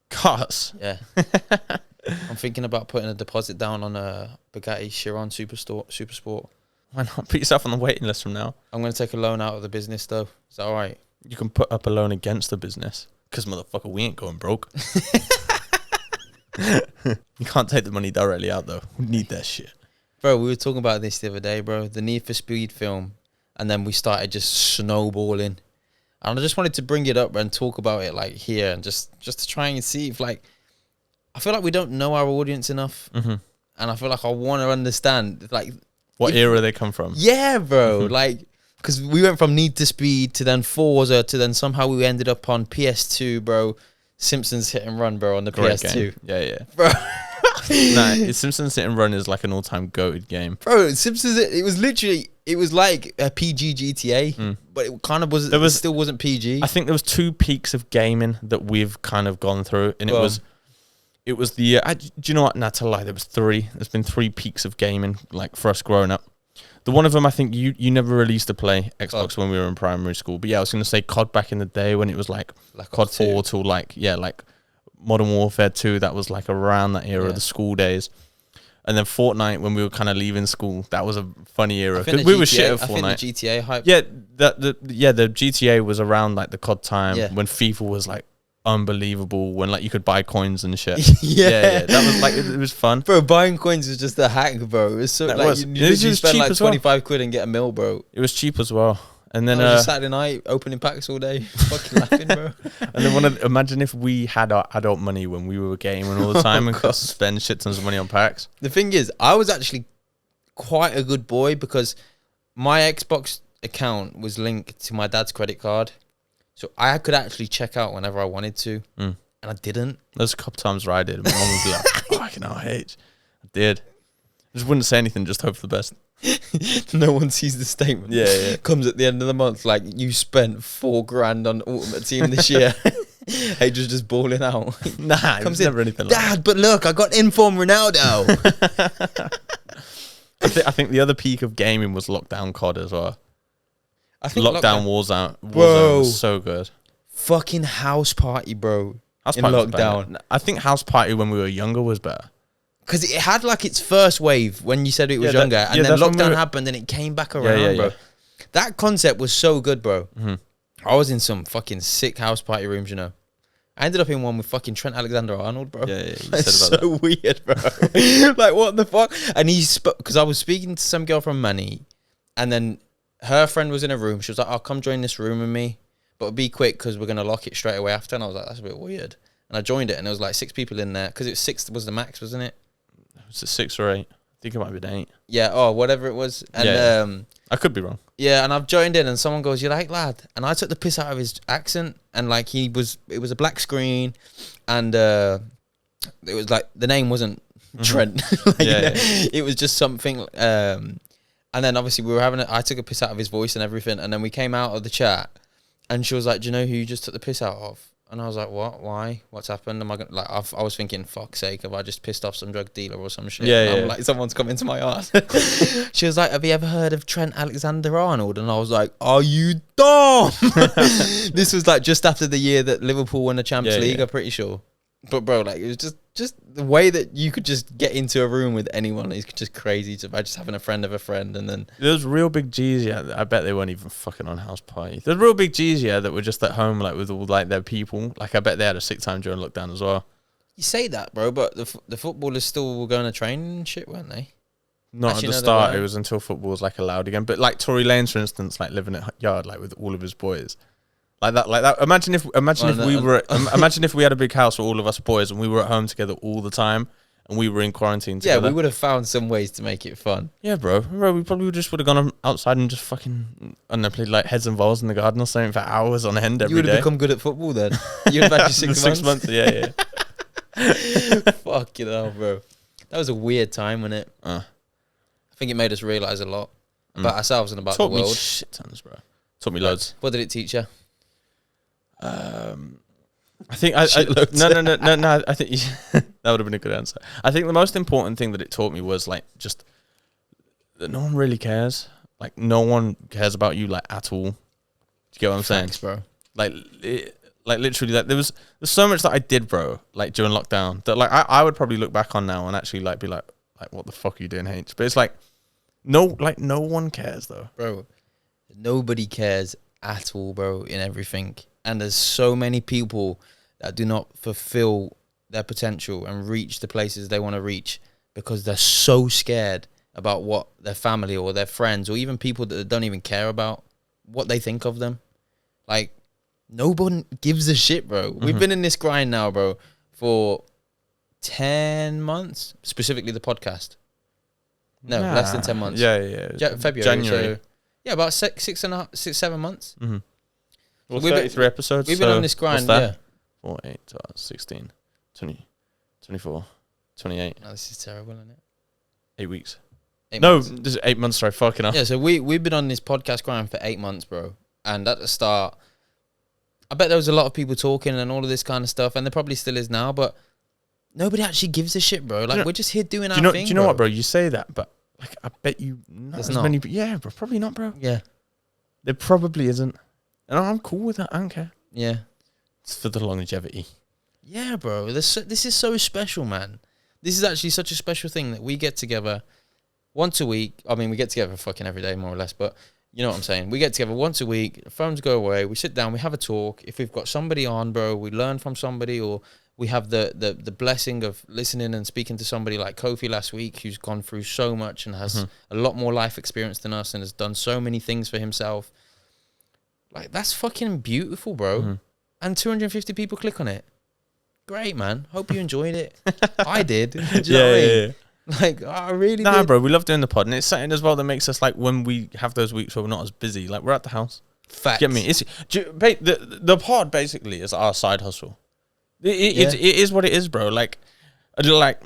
Speaker 1: Cars?
Speaker 2: Yeah. I'm thinking about putting a deposit down on a Bugatti Chiron Super Sport.
Speaker 1: Why not? Put yourself on the waiting list from now.
Speaker 2: I'm going to take a loan out of the business though. Is that all right?
Speaker 1: You can put up a loan against the business. Because, motherfucker, we ain't going broke. You can't take the money directly out, though. We need that shit.
Speaker 2: Bro, we were talking about this the other day, bro. The Need for Speed film. And then we started just snowballing. And I just wanted to bring it up and talk about it, like, here. And just to try and see if, like... I feel like we don't know our audience enough. And I feel like I want to understand, like...
Speaker 1: What era they come from.
Speaker 2: Yeah, bro. Like... Because we went from Need to Speed to then Forza to then somehow we ended up on PS2, bro. Simpsons Hit and Run, bro, on the PS2.
Speaker 1: Game. Yeah.
Speaker 2: Bro.
Speaker 1: Nah, Simpsons Hit and Run is like an all-time goated game.
Speaker 2: Bro, Simpsons, it was like a PG GTA, but it kind of wasn't, it still wasn't PG.
Speaker 1: I think there was 2 peaks of gaming that we've kind of gone through, and it was the, do you know what? Nah, to lie, there was 3. There's been 3 peaks of gaming, like, for us growing up. The one of them, I think you never released to play Xbox when we were in primary school. But yeah, I was going to say COD back in the day when it was like COD 4 till like Modern Warfare 2. That was like around that era of the school days. And then Fortnite when we were kind of leaving school. That was a funny era. Because we were shit at Fortnite.
Speaker 2: I think the GTA hype.
Speaker 1: Yeah, the GTA was around like the COD time when FIFA was like unbelievable, when like you could buy coins and shit. yeah, that was like it was fun,
Speaker 2: bro. Buying coins was just a hack, bro. It was so like you spend like 25 quid and get a mil, bro.
Speaker 1: It was cheap as well. And then
Speaker 2: just Saturday night opening packs all day, fucking laughing, bro.
Speaker 1: And then imagine if we had our adult money when we were gaming all the time and could spend shit tons of money on packs.
Speaker 2: The thing is, I was actually quite a good boy because my Xbox account was linked to my dad's credit card. So I could actually check out whenever I wanted to. And I didn't.
Speaker 1: There's a couple times where I did. My mum would be like, fucking hell, H. I did. I just wouldn't say anything, just hope for the best.
Speaker 2: No one sees the statement.
Speaker 1: Yeah.
Speaker 2: Comes at the end of the month, like, you spent $4,000 on Ultimate Team this year. H was just balling out.
Speaker 1: Nah, it was never anything like that.
Speaker 2: Dad, but look, I got Inform Ronaldo.
Speaker 1: I think the other peak of gaming was Lockdown COD as well.
Speaker 2: I think
Speaker 1: Warzone was so good.
Speaker 2: Fucking House Party, bro.
Speaker 1: House
Speaker 2: in
Speaker 1: Party was
Speaker 2: lockdown.
Speaker 1: better. I think House Party when we were younger was better.
Speaker 2: Because it had like its first wave when you said it was younger. And then lockdown happened and it came back around, bro. That concept was so good, bro. I was in some fucking sick House Party rooms, you know. I ended up in one with fucking Trent Alexander-Arnold, bro.
Speaker 1: Yeah.
Speaker 2: It's so weird, bro. Like, what the fuck? And because I was speaking to some girl from Manny, and then her friend was in a room. She was like, "Oh, come join this room with me, but be quick because we're gonna lock it straight away after." And I was like, "That's a bit weird." And I joined it, and there was like 6 people in there because it was 6 was the max, wasn't it?
Speaker 1: Was it 6 or 8? I think it might be 8.
Speaker 2: Yeah. Oh, whatever it was. And
Speaker 1: I could be wrong.
Speaker 2: Yeah, and I've joined in, and someone goes, "You like lad?" And I took the piss out of his accent, and like it was a black screen, and it was like the name wasn't Trent. It was just something. And then obviously we were I took a piss out of his voice and everything, and then we came out of the chat, and she was like, "Do you know who you just took the piss out of?" And I was like, "What? Why? What's happened? Am I gonna like?" I was thinking, "Fuck's sake, have I just pissed off some drug dealer or some shit?" I'm like, someone's come into my ass. She was like, "Have you ever heard of Trent Alexander-Arnold?" And I was like, "Are you dumb?" This was like just after the year that Liverpool won the Champions League, I'm pretty sure. But bro, like it was just the way that you could just get into a room with anyone is just crazy. To by just having a friend of a friend, and then
Speaker 1: there's real big G's. Yeah, I bet they weren't even fucking on House Party. There's real big G's, yeah, that were just at home, like with all like their people. Like I bet they had a sick time during lockdown as well.
Speaker 2: You say that, bro, but the footballers still were going to train and shit, weren't they?
Speaker 1: Not actually, at the start. It was until football was like allowed again. But like Tory Lanez, for instance, like living at Yard, like with all of his boys. Like that. Imagine if we had a big house for all of us boys and we were at home together all the time and we were in quarantine together.
Speaker 2: Yeah, we would have found some ways to make it fun.
Speaker 1: Yeah, bro. We probably just would have gone outside and just fucking, I don't know, played like heads and balls in the garden or something for hours on end every day.
Speaker 2: You would have become good at football then. You'd have had your 6 months.
Speaker 1: Yeah.
Speaker 2: Fuck you know, bro. That was a weird time, wasn't it? I think it made us realise a lot about ourselves and about the world.
Speaker 1: Taught me shit tons, bro. Taught me loads.
Speaker 2: What did it teach you?
Speaker 1: I think no. I think that would have been a good answer. I think the most important thing that it taught me was like just that no one really cares. Like no one cares about you like at all. Do you get what I'm saying,
Speaker 2: bro?
Speaker 1: Like literally, like there's so much that I did, bro. Like during lockdown that like I would probably look back on now and actually like be like what the fuck are you doing, H? But it's like no one cares though,
Speaker 2: bro. Nobody cares at all, bro. In everything. And there's so many people that do not fulfill their potential and reach the places they want to reach because they're so scared about what their family or their friends or even people that don't even care about what they think of them. Like, no one gives a shit, bro. We've been in this grind now, bro, for 10 months, specifically the podcast. No, less than 10 months.
Speaker 1: Yeah.
Speaker 2: February.
Speaker 1: January.
Speaker 2: So, yeah, about 7 months.
Speaker 1: Mm-hmm. Well, 33 episodes.
Speaker 2: We've been on this grind, yeah.
Speaker 1: 4, 8, 16, 20, 24, 28.
Speaker 2: No, this is terrible, isn't it?
Speaker 1: 8 weeks.
Speaker 2: 8
Speaker 1: no,
Speaker 2: months.
Speaker 1: this is 8 months, sorry, fucking hell.
Speaker 2: Yeah, so we've been on this podcast grind for 8 months, bro. And at the start, I bet there was a lot of people talking and all of this kind of stuff, and there probably still is now, but nobody actually gives a shit, bro. Like, we're just here doing our thing,
Speaker 1: do you know what, bro? You say that, but like, I bet you
Speaker 2: not as many.
Speaker 1: Yeah, bro, probably not, bro.
Speaker 2: Yeah.
Speaker 1: There probably isn't. And I'm cool with that. I don't care.
Speaker 2: Yeah.
Speaker 1: It's for the longevity.
Speaker 2: Yeah, bro. This is so special, man. This is actually such a special thing that we get together once a week. I mean, we get together fucking every day, more or less. But you know what I'm saying? We get together once a week. Phones go away. We sit down. We have a talk. If we've got somebody on, bro, we learn from somebody, or we have the blessing of listening and speaking to somebody like Kofi last week, who's gone through so much and has a lot more life experience than us and has done so many things for himself. Like, that's fucking beautiful, bro. And 250 people click on it. Great, man. Hope you enjoyed it. I did. Do you know what I mean? Like, I really
Speaker 1: Nah,
Speaker 2: did.
Speaker 1: bro, we love doing the pod, and it's something as well that makes us like when we have those weeks where we're not as busy, like we're at the house.
Speaker 2: Facts.
Speaker 1: Get me? The pod basically is our side hustle. It is what it is, bro. Like at the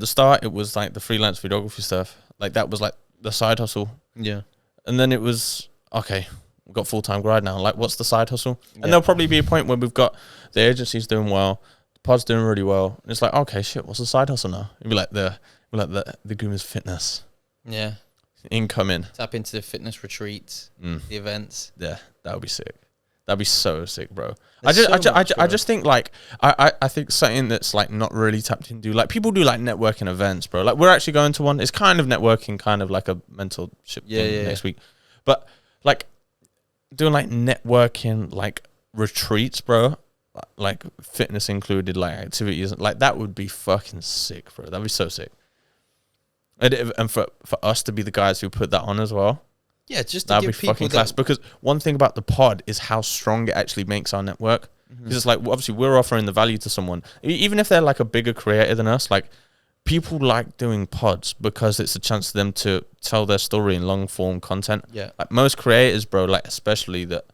Speaker 1: start, it was like the freelance videography stuff. Like that was like the side hustle.
Speaker 2: Yeah.
Speaker 1: And then it was okay. We've got full-time grind now. Like, what's the side hustle? And there'll probably be a point where we've got the agency's doing well, the pod's doing really well. And it's like, okay, shit, what's the side hustle now? It'd be like the Gooms Fitness.
Speaker 2: Yeah.
Speaker 1: Incoming.
Speaker 2: Tap into the fitness retreats, the events.
Speaker 1: Yeah, that would be sick. That'd be so sick, bro.
Speaker 2: I
Speaker 1: just think like I think something that's like not really tapped into. Like people do like networking events, bro. Like we're actually going to one. It's kind of networking, kind of like a mentorship thing next week. But like doing like networking like retreats, bro, like fitness included, like activities, like that would be fucking sick, bro. That'd be so sick. And for us to be the guys who put that on as well.
Speaker 2: Yeah, just to
Speaker 1: that'd
Speaker 2: give
Speaker 1: be fucking class. Because one thing about the pod is how strong it actually makes our network. Because it's like, obviously we're offering the value to someone, even if they're like a bigger creator than us. Like people like doing pods because it's a chance for them to tell their story in long form content.
Speaker 2: Yeah,
Speaker 1: like most creators, bro, like especially that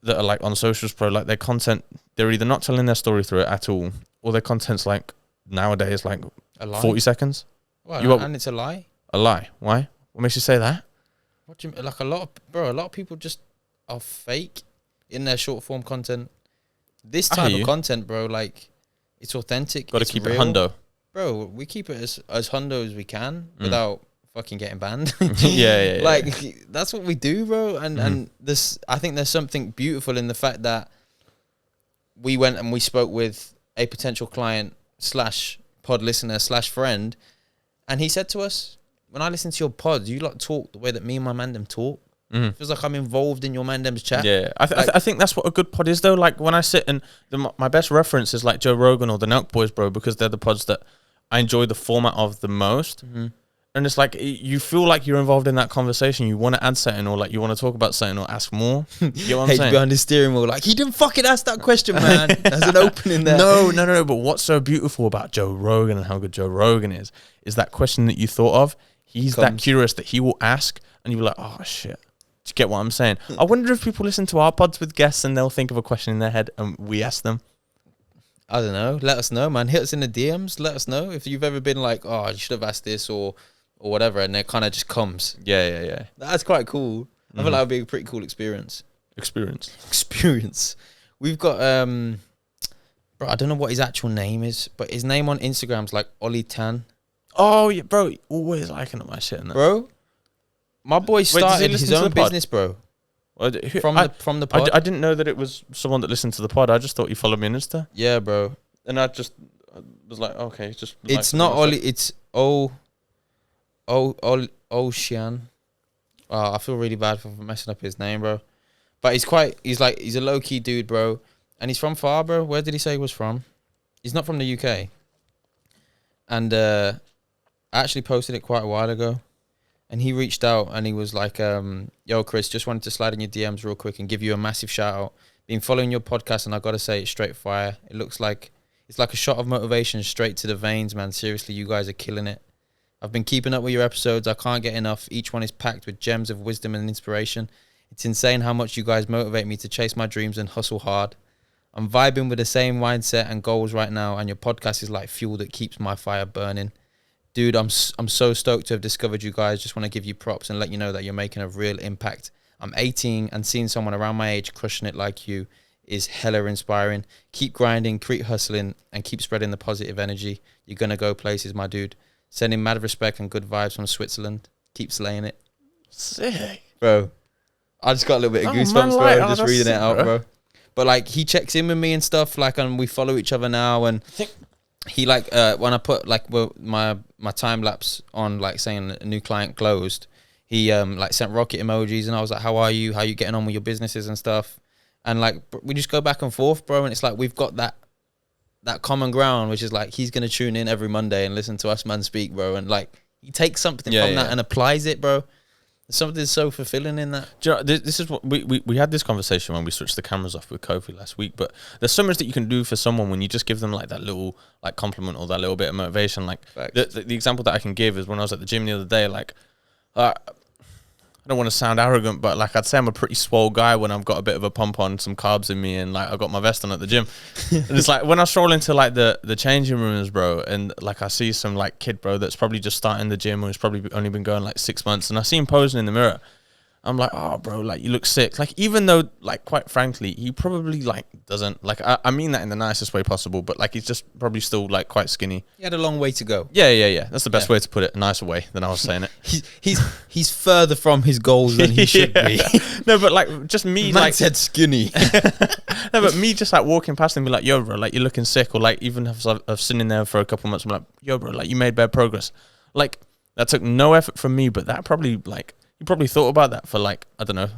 Speaker 1: are like on socials, bro, like their content, they're either not telling their story through it at all, or their content's like nowadays like 40 seconds.
Speaker 2: Well, and it's a lie.
Speaker 1: A lie? Why? What makes you say that?
Speaker 2: What do you like? A lot of people just are fake in their short form content. This type of content, bro, like it's authentic.
Speaker 1: Got to keep
Speaker 2: real.
Speaker 1: it hundo,
Speaker 2: bro. We keep it as hundo as we can without fucking getting banned.
Speaker 1: yeah.
Speaker 2: Like that's what we do, bro. And this, I think there's something beautiful in the fact that we went and we spoke with a potential client / pod listener / friend, and he said to us, when I listen to your pods, you like talk the way that me and my mandem talk. It feels like I'm involved in your mandem's chat.
Speaker 1: Yeah, I think that's what a good pod is, though. Like when I sit and my best reference is like Joe Rogan or the Nelk Boys, bro, because they're the pods that I enjoy the format of the most. And it's like you feel like you're involved in that conversation. You want to add something, or like you want to talk about something, or ask more. You know what I'm saying?
Speaker 2: Behind the steering wheel, like he didn't fucking ask that question, man. There's an opening there.
Speaker 1: No. But what's so beautiful about Joe Rogan and how good Joe Rogan is that question that you thought of. He's that curious that he will ask, and you'll be like, oh shit. Do you get what I'm saying? I wonder if people listen to our pods with guests and they'll think of a question in their head and we ask them.
Speaker 2: I don't know. Let us know, man. Hit us in the DMs. Let us know if you've ever been like, oh, you should have asked this or whatever, and it kind of just comes.
Speaker 1: Yeah.
Speaker 2: That's quite cool. I feel like it would be a pretty cool experience. We've got bro, I don't know what his actual name is, but his name on Instagram's like Ollie Tan.
Speaker 1: Oh yeah, bro, always liking up my shit,
Speaker 2: bro. My boy started his own business, bro. From the pod.
Speaker 1: I didn't know that it was someone that listened to the pod. I just thought you followed me on Insta.
Speaker 2: Yeah, bro.
Speaker 1: And I was like, okay, just.
Speaker 2: It's not Ollie. It's Ocean. Oh, I feel really bad for messing up his name, bro. But he's a low key dude, bro. And he's from far, bro. Where did he say he was from? He's not from the UK. And I actually posted it quite a while ago. And he reached out and he was like, yo, Chris, just wanted to slide in your DMs real quick and give you a massive shout out. Been following your podcast and I got to say it's straight fire. It looks like it's like a shot of motivation straight to the veins, man. Seriously, you guys are killing it. I've been keeping up with your episodes. I can't get enough. Each one is packed with gems of wisdom and inspiration. It's insane how much you guys motivate me to chase my dreams and hustle hard. I'm vibing with the same mindset and goals right now, and your podcast is like fuel that keeps my fire burning. Dude, I'm so stoked to have discovered you guys. Just want to give you props and let you know that you're making a real impact. I'm 18 and seeing someone around my age crushing it like you is hella inspiring. Keep grinding, keep hustling, and keep spreading the positive energy. You're going to go places, my dude. Sending mad respect and good vibes from Switzerland. Keep slaying it.
Speaker 1: Sick.
Speaker 2: Bro, I just got a little bit of goosebumps, bro, just reading it out, bro. But, like, he checks in with me and stuff, like, and we follow each other now, and he, like, when I put, like, my time lapse on, like, saying a new client closed, he, like, sent rocket emojis, and I was like, how are you? How are you getting on with your businesses and stuff? And, like, we just go back and forth, bro, and it's like we've got that common ground, which is, like, he's going to tune in every Monday and listen to us man speak, bro, and, like, he takes something from that and applies it, bro. Something so fulfilling in that.
Speaker 1: Do you know, this is what we had this conversation when we switched the cameras off with Kofi last week. But there's so much that you can do for someone when you just give them like that little like compliment or that little bit of motivation. Like the example that I can give is when I was at the gym the other day. Like, I don't want to sound arrogant, but like I'd say I'm a pretty swole guy when I've got a bit of a pump on, some carbs in me, and like I got my vest on at the gym. And it's like when I stroll into like the changing rooms, bro, and like I see some like kid, bro, that's probably just starting the gym or has probably only been going like 6 months, and I see him posing in the mirror. I'm like, oh, bro, like you look sick. Like even though, like quite frankly, he probably like doesn't like. I mean that in the nicest way possible, but like he's just probably still like quite skinny.
Speaker 2: He had a long way to go.
Speaker 1: Yeah. That's the best way to put it. A nicer way than I was saying it.
Speaker 2: he's further from his goals than he should be.
Speaker 1: No, but like just me,
Speaker 2: Man
Speaker 1: like
Speaker 2: said skinny.
Speaker 1: No, but me just like walking past him, and be like, yo, bro, like you're looking sick, or like even if I've sitting in there for a couple months, I'm like, yo, bro, like you made bad progress. Like that took no effort from me, but that probably like. You probably thought about that for like, I don't know,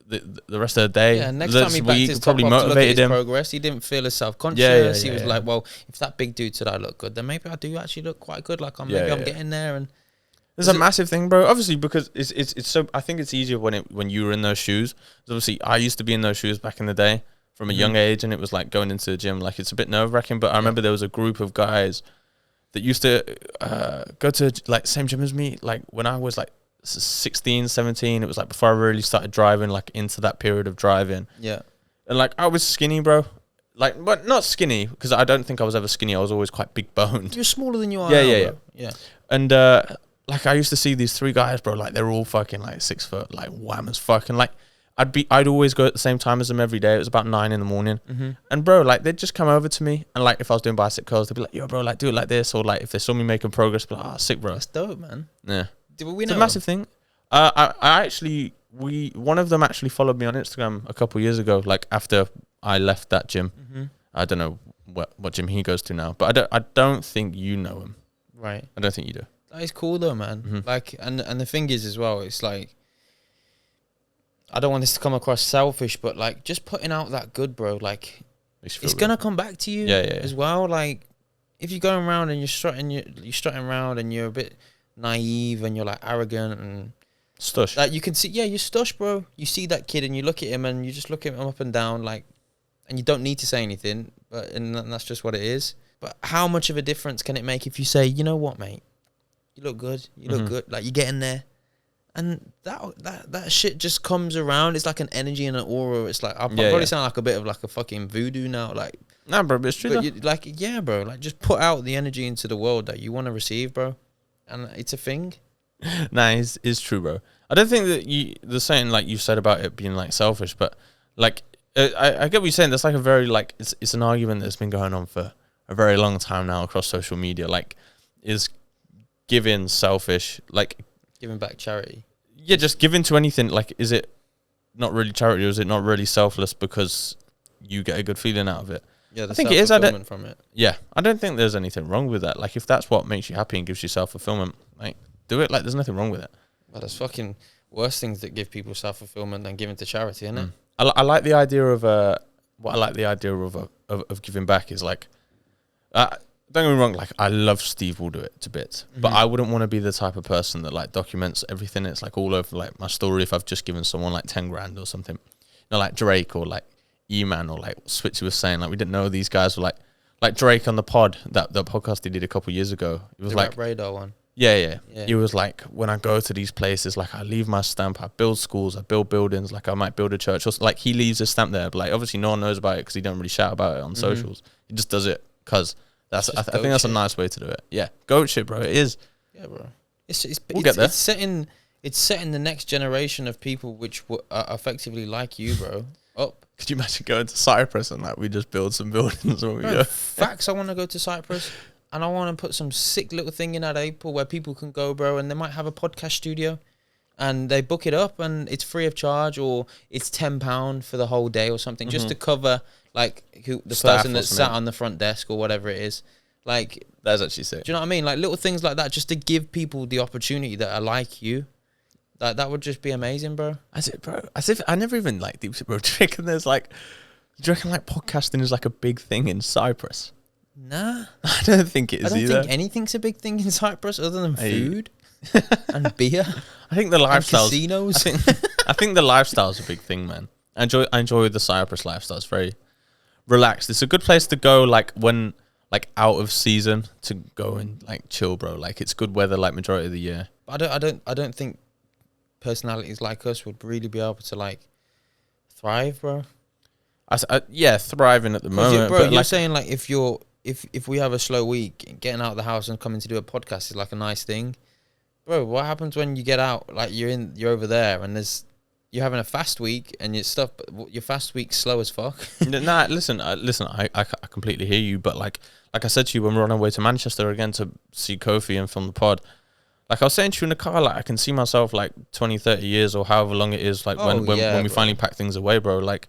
Speaker 1: the rest of the day.
Speaker 2: Yeah, next time he backed his
Speaker 1: probably
Speaker 2: top up to look at
Speaker 1: motivated
Speaker 2: his
Speaker 1: him.
Speaker 2: progress, he didn't feel as self-conscious. He was
Speaker 1: yeah.
Speaker 2: like, well, if that big dude said I look good, then maybe I do actually look quite good. Like I'm getting there. And
Speaker 1: there's a massive thing, bro. Obviously, because it's so. I think it's easier when you were in those shoes. Obviously, I used to be in those shoes back in the day from a young age, and it was like going into the gym. Like it's a bit nerve-wracking, but I remember there was a group of guys that used to go to like same gym as me. Like when I was like 16, 17, it was like before I really started driving, like into that period of driving.
Speaker 2: Yeah. And
Speaker 1: like I was skinny, bro. Like, but not skinny, because I don't think I was ever skinny. I was always quite big boned.
Speaker 2: You're smaller than you are now,
Speaker 1: Yeah. And like I used to see these three guys, bro, like they're all fucking like 6 foot, like wham as fuck. And like I'd always go at the same time as them every day. It was about 9 in the morning. And bro, like they'd just come over to me, and like if I was doing bicep curls, they'd be like, yo, bro, like do it like this. Or like if they saw me making progress, be like, oh, sick, bro.
Speaker 2: That's dope, man.
Speaker 1: Yeah.
Speaker 2: It's
Speaker 1: a massive thing. One of them actually followed me on Instagram a couple years ago, like after I left that gym. I don't know what gym he goes to now, but I don't think you know him.
Speaker 2: Right.
Speaker 1: I don't think you do.
Speaker 2: That is cool though, man. Like, and the thing is as well, it's like, I don't want this to come across selfish, but like just putting out that good, bro, like it's gonna come back to you as well. Like if you're going around and you're strutting around and you're a bit naive and you're like arrogant and
Speaker 1: stush,
Speaker 2: like you can see, you're stush, bro. You see that kid and you look at him and you just look at him up and down, like, and you don't need to say anything, and that's just what it is. But how much of a difference can it make if you say, you know what, mate, you look good, look good, like you're getting there, and that shit just comes around. It's like an energy and an aura. It's like I'll probably sound like a bit of like a fucking voodoo now, like.
Speaker 1: Nah, bro, but it's true.
Speaker 2: But like, yeah, bro, like just put out the energy into the world that you want to receive, bro. And it's a thing.
Speaker 1: Nah, it's true, bro. I don't think that the saying like you said about it being like selfish, but like I get what you're saying. That's like a very like it's an argument that's been going on for a very long time now across social media. Like, is giving selfish? Like
Speaker 2: giving back charity?
Speaker 1: Yeah, just giving to anything. Like, is it not really charity, or is it not really selfless because you get a good feeling out of it?
Speaker 2: Yeah,
Speaker 1: I think it is. From it. Yeah, I don't think there's anything wrong with that. Like, if that's what makes you happy and gives you self-fulfillment, like, do it. Like, there's nothing wrong with it.
Speaker 2: Well, there's fucking worse things that give people self-fulfillment than giving to charity, isn't it?
Speaker 1: I like the idea of what I like the idea of giving back is like, don't get me wrong, like I love Steve will do it to bits, but I wouldn't want to be the type of person that like documents everything. It's like all over like my story if I've just given someone like 10 grand or something, you know, like Drake or like E-Man or like Switchy was saying, like we didn't know these guys were like Drake on the pod, that the podcast he did a couple years ago. It was
Speaker 2: the
Speaker 1: like
Speaker 2: radar one.
Speaker 1: Yeah. It was like, when I go to these places, like I leave my stamp, I build schools, I build buildings, like I might build a church. Or like he leaves a stamp there, but like obviously no one knows about it because he don't really shout about it on socials. He just does it because I think that's a nice way to do it. Yeah, goat shit, bro. It is.
Speaker 2: Yeah, bro.
Speaker 1: We'll get there.
Speaker 2: It's setting the next generation of people which are effectively like you, bro, up.
Speaker 1: Could you imagine going to Cyprus and like we just build some buildings when we go?
Speaker 2: Facts. I want to go to Cyprus. And I want to put some sick little thing in at April where people can go, bro, and they might have a podcast studio and they book it up and it's free of charge, or it's £10 for the whole day or something, just to cover like the staff person that sat on the front desk or whatever it is. Like,
Speaker 1: that's actually sick.
Speaker 2: Do you know what I mean? Like little things like that, just to give people the opportunity that are like you. That would just be amazing, bro.
Speaker 1: As if I never even like deep bro. Do you reckon podcasting is like a big thing in Cyprus?
Speaker 2: Nah,
Speaker 1: I don't think it is either.
Speaker 2: I don't think anything's a big thing in Cyprus other than food. and beer.
Speaker 1: I think the lifestyles.
Speaker 2: Casinos.
Speaker 1: I think the lifestyle's a big thing, man. I enjoy the Cyprus lifestyle. It's very relaxed. It's a good place to go, like when like out of season, to go and like chill, bro. Like it's good weather, like majority of the year.
Speaker 2: I don't think personalities like us would really be able to like thrive, bro.
Speaker 1: Yeah, thriving at the moment,
Speaker 2: bro.
Speaker 1: but
Speaker 2: You're
Speaker 1: like,
Speaker 2: saying like if we have a slow week, getting out of the house and coming to do a podcast is like a nice thing, bro. What happens when you get out? Like you're over there and you're having a fast week and your stuff, but your fast week's slow as fuck.
Speaker 1: Nah, listen. I completely hear you, but like I said to you when we're on our way to Manchester again to see Kofi and film the pod. Like I was saying to you in the car, like I can see myself like 20, 30 years or however long it is, like when we finally pack things away, bro. Like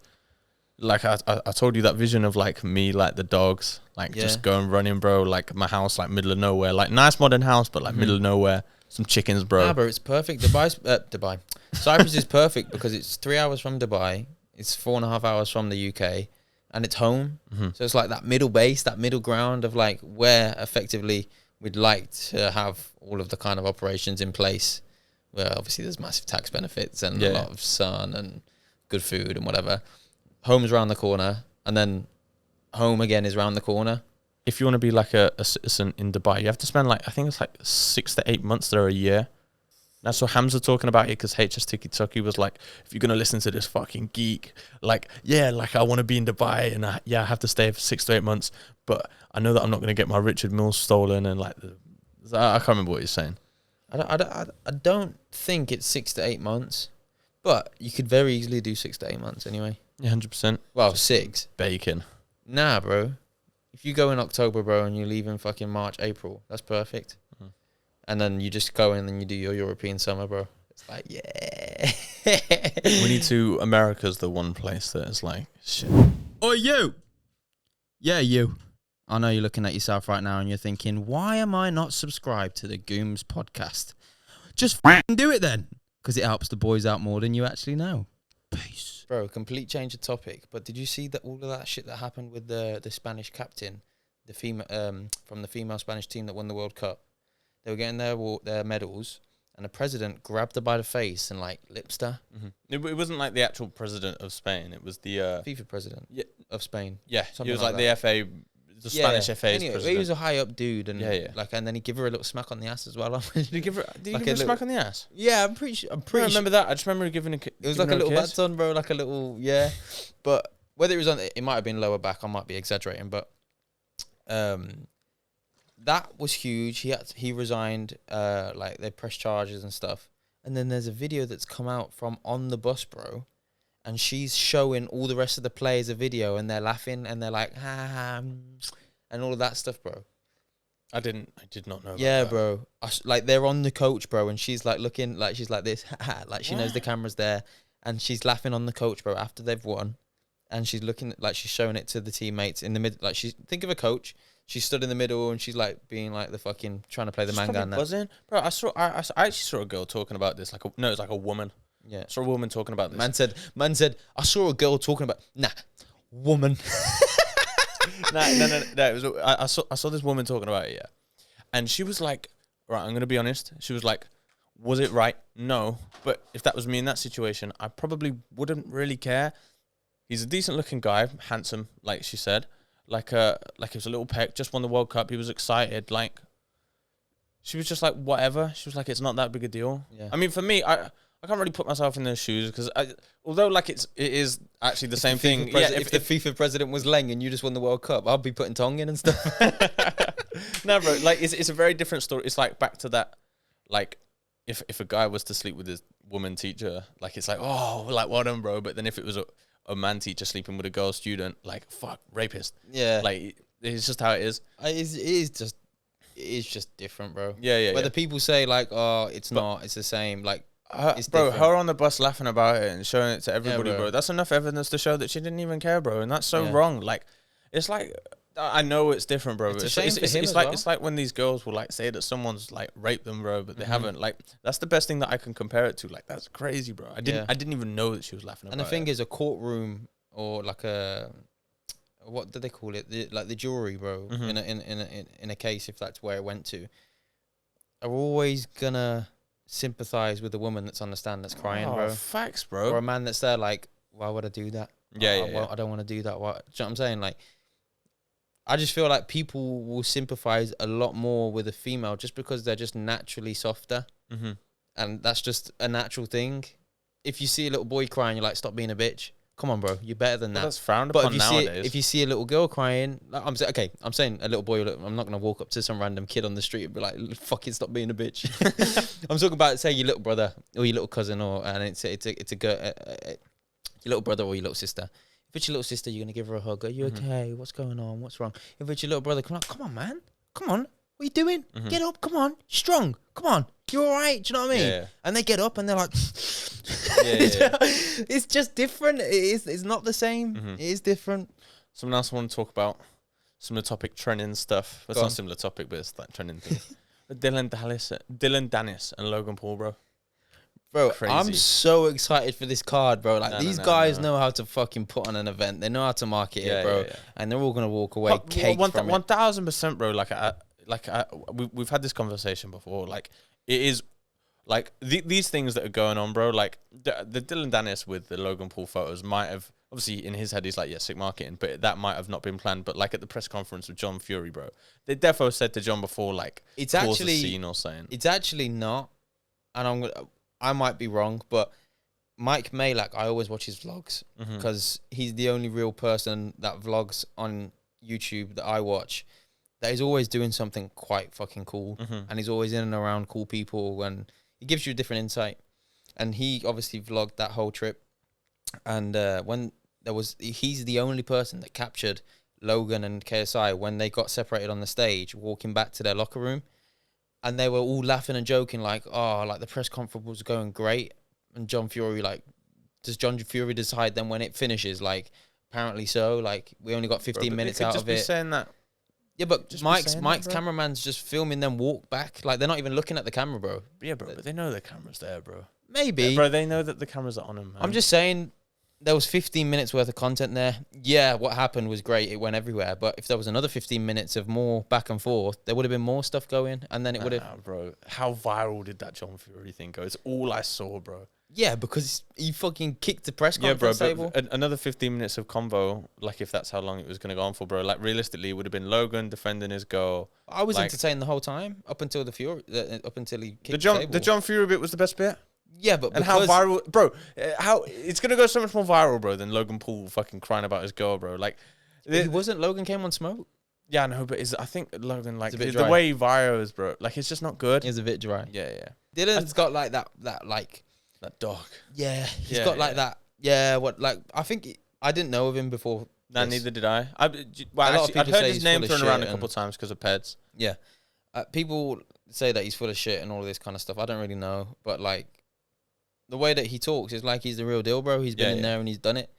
Speaker 1: I told you that vision of like me, like the dogs, like just going running, bro. Like my house, like middle of nowhere, like nice modern house, but like middle of nowhere. Some chickens, bro.
Speaker 2: Nah, bro, it's perfect. Dubai. Cyprus is perfect because it's 3 hours from Dubai. It's 4.5 hours from the UK, and it's home. So it's like that middle base, that middle ground of like where effectively we'd like to have all of the kind of operations in place. Where obviously there's massive tax benefits and a lot of sun and good food and whatever. Home's around the corner, and then home again is around the corner.
Speaker 1: If you want to be like a citizen in Dubai, you have to spend like, I think it's like 6 to 8 months there a year. That's what Hamza talking about it, because HS Tiki Tuki was like, if you're going to listen to this fucking geek, like, yeah, like I want to be in Dubai and I have to stay for 6 to 8 months, but I know that I'm not going to get my Richard Mills stolen and like, I can't remember what you're saying.
Speaker 2: I don't think it's 6 to 8 months, but you could very easily do 6 to 8 months anyway.
Speaker 1: Yeah, 100%.
Speaker 2: Well, 6.
Speaker 1: Bacon.
Speaker 2: Nah, bro. If you go in October, bro, and you leave in fucking March, April, that's perfect. And then you just go in and you do your European summer, bro. It's like, yeah.
Speaker 1: We need to, America's the one place that is like, shit.
Speaker 2: Oh, you. Yeah, you. I know you're looking at yourself right now and you're thinking, why am I not subscribed to the Gooms Podcast? Just f***ing do it then. Because it helps the boys out more than you actually know. Peace. Bro, complete change of topic. But did you see that all of that shit that happened with the Spanish captain, the female from the female Spanish team that won the World Cup? They were getting their medals, and the president grabbed her by the face and like lipped her.
Speaker 1: It wasn't like the actual president of Spain. It was the
Speaker 2: FIFA president of Spain.
Speaker 1: Yeah, it was like the FA, the Spanish FA's president.
Speaker 2: He was a high up dude, and
Speaker 1: like,
Speaker 2: and then he give her a little smack on the ass as well.
Speaker 1: Did he give her a smack on the ass?
Speaker 2: Yeah, I'm pretty sure.
Speaker 1: I remember that. I just remember giving a.
Speaker 2: It was like a little baton, bro, like a little But whether it was on, it might have been lower back. I might be exaggerating, but that was huge. He resigned. Like they pressed charges and stuff. And then there's a video that's come out from on the bus, bro. And she's showing all the rest of the players a video, and they're laughing, and they're like, and all of that stuff, bro.
Speaker 1: I did not know.
Speaker 2: Yeah,
Speaker 1: that.
Speaker 2: bro. Like they're on the coach, bro, and she's like looking, like she's like this, like she knows the camera's there, and she's laughing on the coach, bro, after they've won, and she's looking like she's showing it to the teammates in the mid. Like think of a coach. She stood in the middle, and she's like being like the fucking trying to play the manga. And
Speaker 1: buzzing, bro. I actually saw a girl talking about this. It was like a woman.
Speaker 2: Yeah,
Speaker 1: I saw a woman talking about this.
Speaker 2: Man said, I saw a girl talking about woman.
Speaker 1: No. It was I saw this woman talking about it, yeah, and she was like, right, I'm gonna be honest. She was like, was it right? No, but if that was me in that situation, I probably wouldn't really care. He's a decent looking guy, handsome, like she said, like he was a little peck, just won the World Cup. He was excited, like. She was just like, whatever. She was like, it's not that big a deal. Yeah. I mean, for me, I can't really put myself in their shoes because although like it is actually the same thing.
Speaker 2: Yeah, if the FIFA president was Leng and you just won the World Cup, I'd be putting tongue in and stuff.
Speaker 1: No, bro, like it's a very different story. It's like back to that, like if a guy was to sleep with his woman teacher, like it's like, oh, like well done, bro. But then if it was a man teacher sleeping with a girl student, like fuck, rapist.
Speaker 2: Yeah,
Speaker 1: like it's just how it is.
Speaker 2: It is just different, bro.
Speaker 1: Yeah.
Speaker 2: Whether people say like, oh, it's the same, like.
Speaker 1: Bro, her on the bus laughing about it and showing it to everybody, bro. That's enough evidence to show that she didn't even care, bro. And that's so wrong. Like, it's like, I know it's different, bro. It's like when these girls will like say that someone's like raped them, bro, but they haven't. Like, that's the best thing that I can compare it to. Like, that's crazy, bro. I didn't even know that she was laughing about it.
Speaker 2: And the thing is, a courtroom or like what do they call it? The jury, bro. In a case, if that's where it went to. are always gonna sympathize with a woman that's on the stand that's crying, bro.
Speaker 1: Facts, bro.
Speaker 2: Or a man that's there like, why would I do that?
Speaker 1: Yeah.
Speaker 2: I don't want to do that. Why? Do you know what I'm saying? Like, I just feel like people will sympathize a lot more with a female just because they're just naturally softer.
Speaker 1: Mm-hmm.
Speaker 2: And that's just a natural thing. If you see a little boy crying, you're like, stop being a bitch. Come on, bro. You're better than that.
Speaker 1: That's frowned upon nowadays.
Speaker 2: If you see a little girl crying, like, I'm saying a little boy. I'm not going to walk up to some random kid on the street and be like, fucking stop being a bitch. I'm talking about, say, your little brother or your little cousin, and it's a girl, your little brother or your little sister. If it's your little sister, you're going to give her a hug. Are you okay? What's going on? What's wrong? If it's your little brother, come on, man. Come on. What are you doing? Get up. Come on. You're strong. Come on. You're all right. Do you know what I mean?
Speaker 1: Yeah.
Speaker 2: And they get up and they're like,
Speaker 1: yeah.
Speaker 2: It's just different. It's not the same. It is different.
Speaker 1: Something else I want to talk about. Similar topic, trending stuff. It's not a similar topic, but it's like trending things. Dylan Dennis and Logan Paul, bro.
Speaker 2: Bro,
Speaker 1: Crazy.
Speaker 2: I'm so excited for this card, bro. Like, these guys know how to fucking put on an event. They know how to market it, bro. Yeah. And they're all going to walk away cake from it.
Speaker 1: 1,000%, bro. We've had this conversation before. Like, it is, like, these things that are going on, bro. Like, the Dylan Dennis with the Logan Paul photos might have, obviously, in his head, he's like, yeah, sick marketing. But that might have not been planned. But, like, at the press conference with John Fury, bro, they defo said to John before, like,
Speaker 2: it's
Speaker 1: cause
Speaker 2: actually
Speaker 1: a scene or saying.
Speaker 2: It's actually not. And I might be wrong, but Mike Malak, I always watch his vlogs because he's the only real person that vlogs on YouTube that I watch that is always doing something quite fucking cool. And he's always in and around cool people and he gives you a different insight. And he obviously vlogged that whole trip. And when he's the only person that captured Logan and KSI when they got separated on the stage, walking back to their locker room. And they were all laughing and joking like, oh, like the press conference was going great. And John Fury, like, does John Fury decide then when it finishes? Like, apparently so. Like, we only got 15 minutes out of it.
Speaker 1: Just be saying that.
Speaker 2: Yeah, but Mike's cameraman's just filming them walk back. Like, they're not even looking at the camera, bro.
Speaker 1: Yeah, bro, but they know the camera's there, bro.
Speaker 2: Maybe.
Speaker 1: Yeah, bro, they know that the cameras are on them, man.
Speaker 2: I'm just saying, there was 15 minutes worth of content there. Yeah, what happened was great. It went everywhere. But if there was another 15 minutes of more back and forth, there would have been more stuff going. And then it would have...
Speaker 1: bro. How viral did that John Fury thing go? It's all I saw, bro.
Speaker 2: Yeah, because he fucking kicked the press conference table.
Speaker 1: But another 15 minutes of convo, like if that's how long it was going to go on for, bro. Like realistically, it would have been Logan defending his girl.
Speaker 2: I was entertained the whole time up until he kicked the table.
Speaker 1: The John Fury bit was the best bit.
Speaker 2: Yeah, but
Speaker 1: how viral, bro? How it's gonna go so much more viral, bro, than Logan Paul fucking crying about his girl, bro. Like,
Speaker 2: he wasn't. Logan came on smoke.
Speaker 1: Yeah, I know, but I think Logan, like the way viral is, bro. Like, it's just not good.
Speaker 2: It's a bit dry.
Speaker 1: Yeah.
Speaker 2: Dylan's got like that
Speaker 1: dog.
Speaker 2: Yeah, he's got like that. Yeah, I think I didn't know of him before.
Speaker 1: Nah, neither did I. I'd heard his name thrown around a couple of times because of Peds.
Speaker 2: Yeah, people say that he's full of shit and all this kind of stuff. I don't really know, but like. The way that he talks is like he's the real deal, bro. He's been in there and he's done it.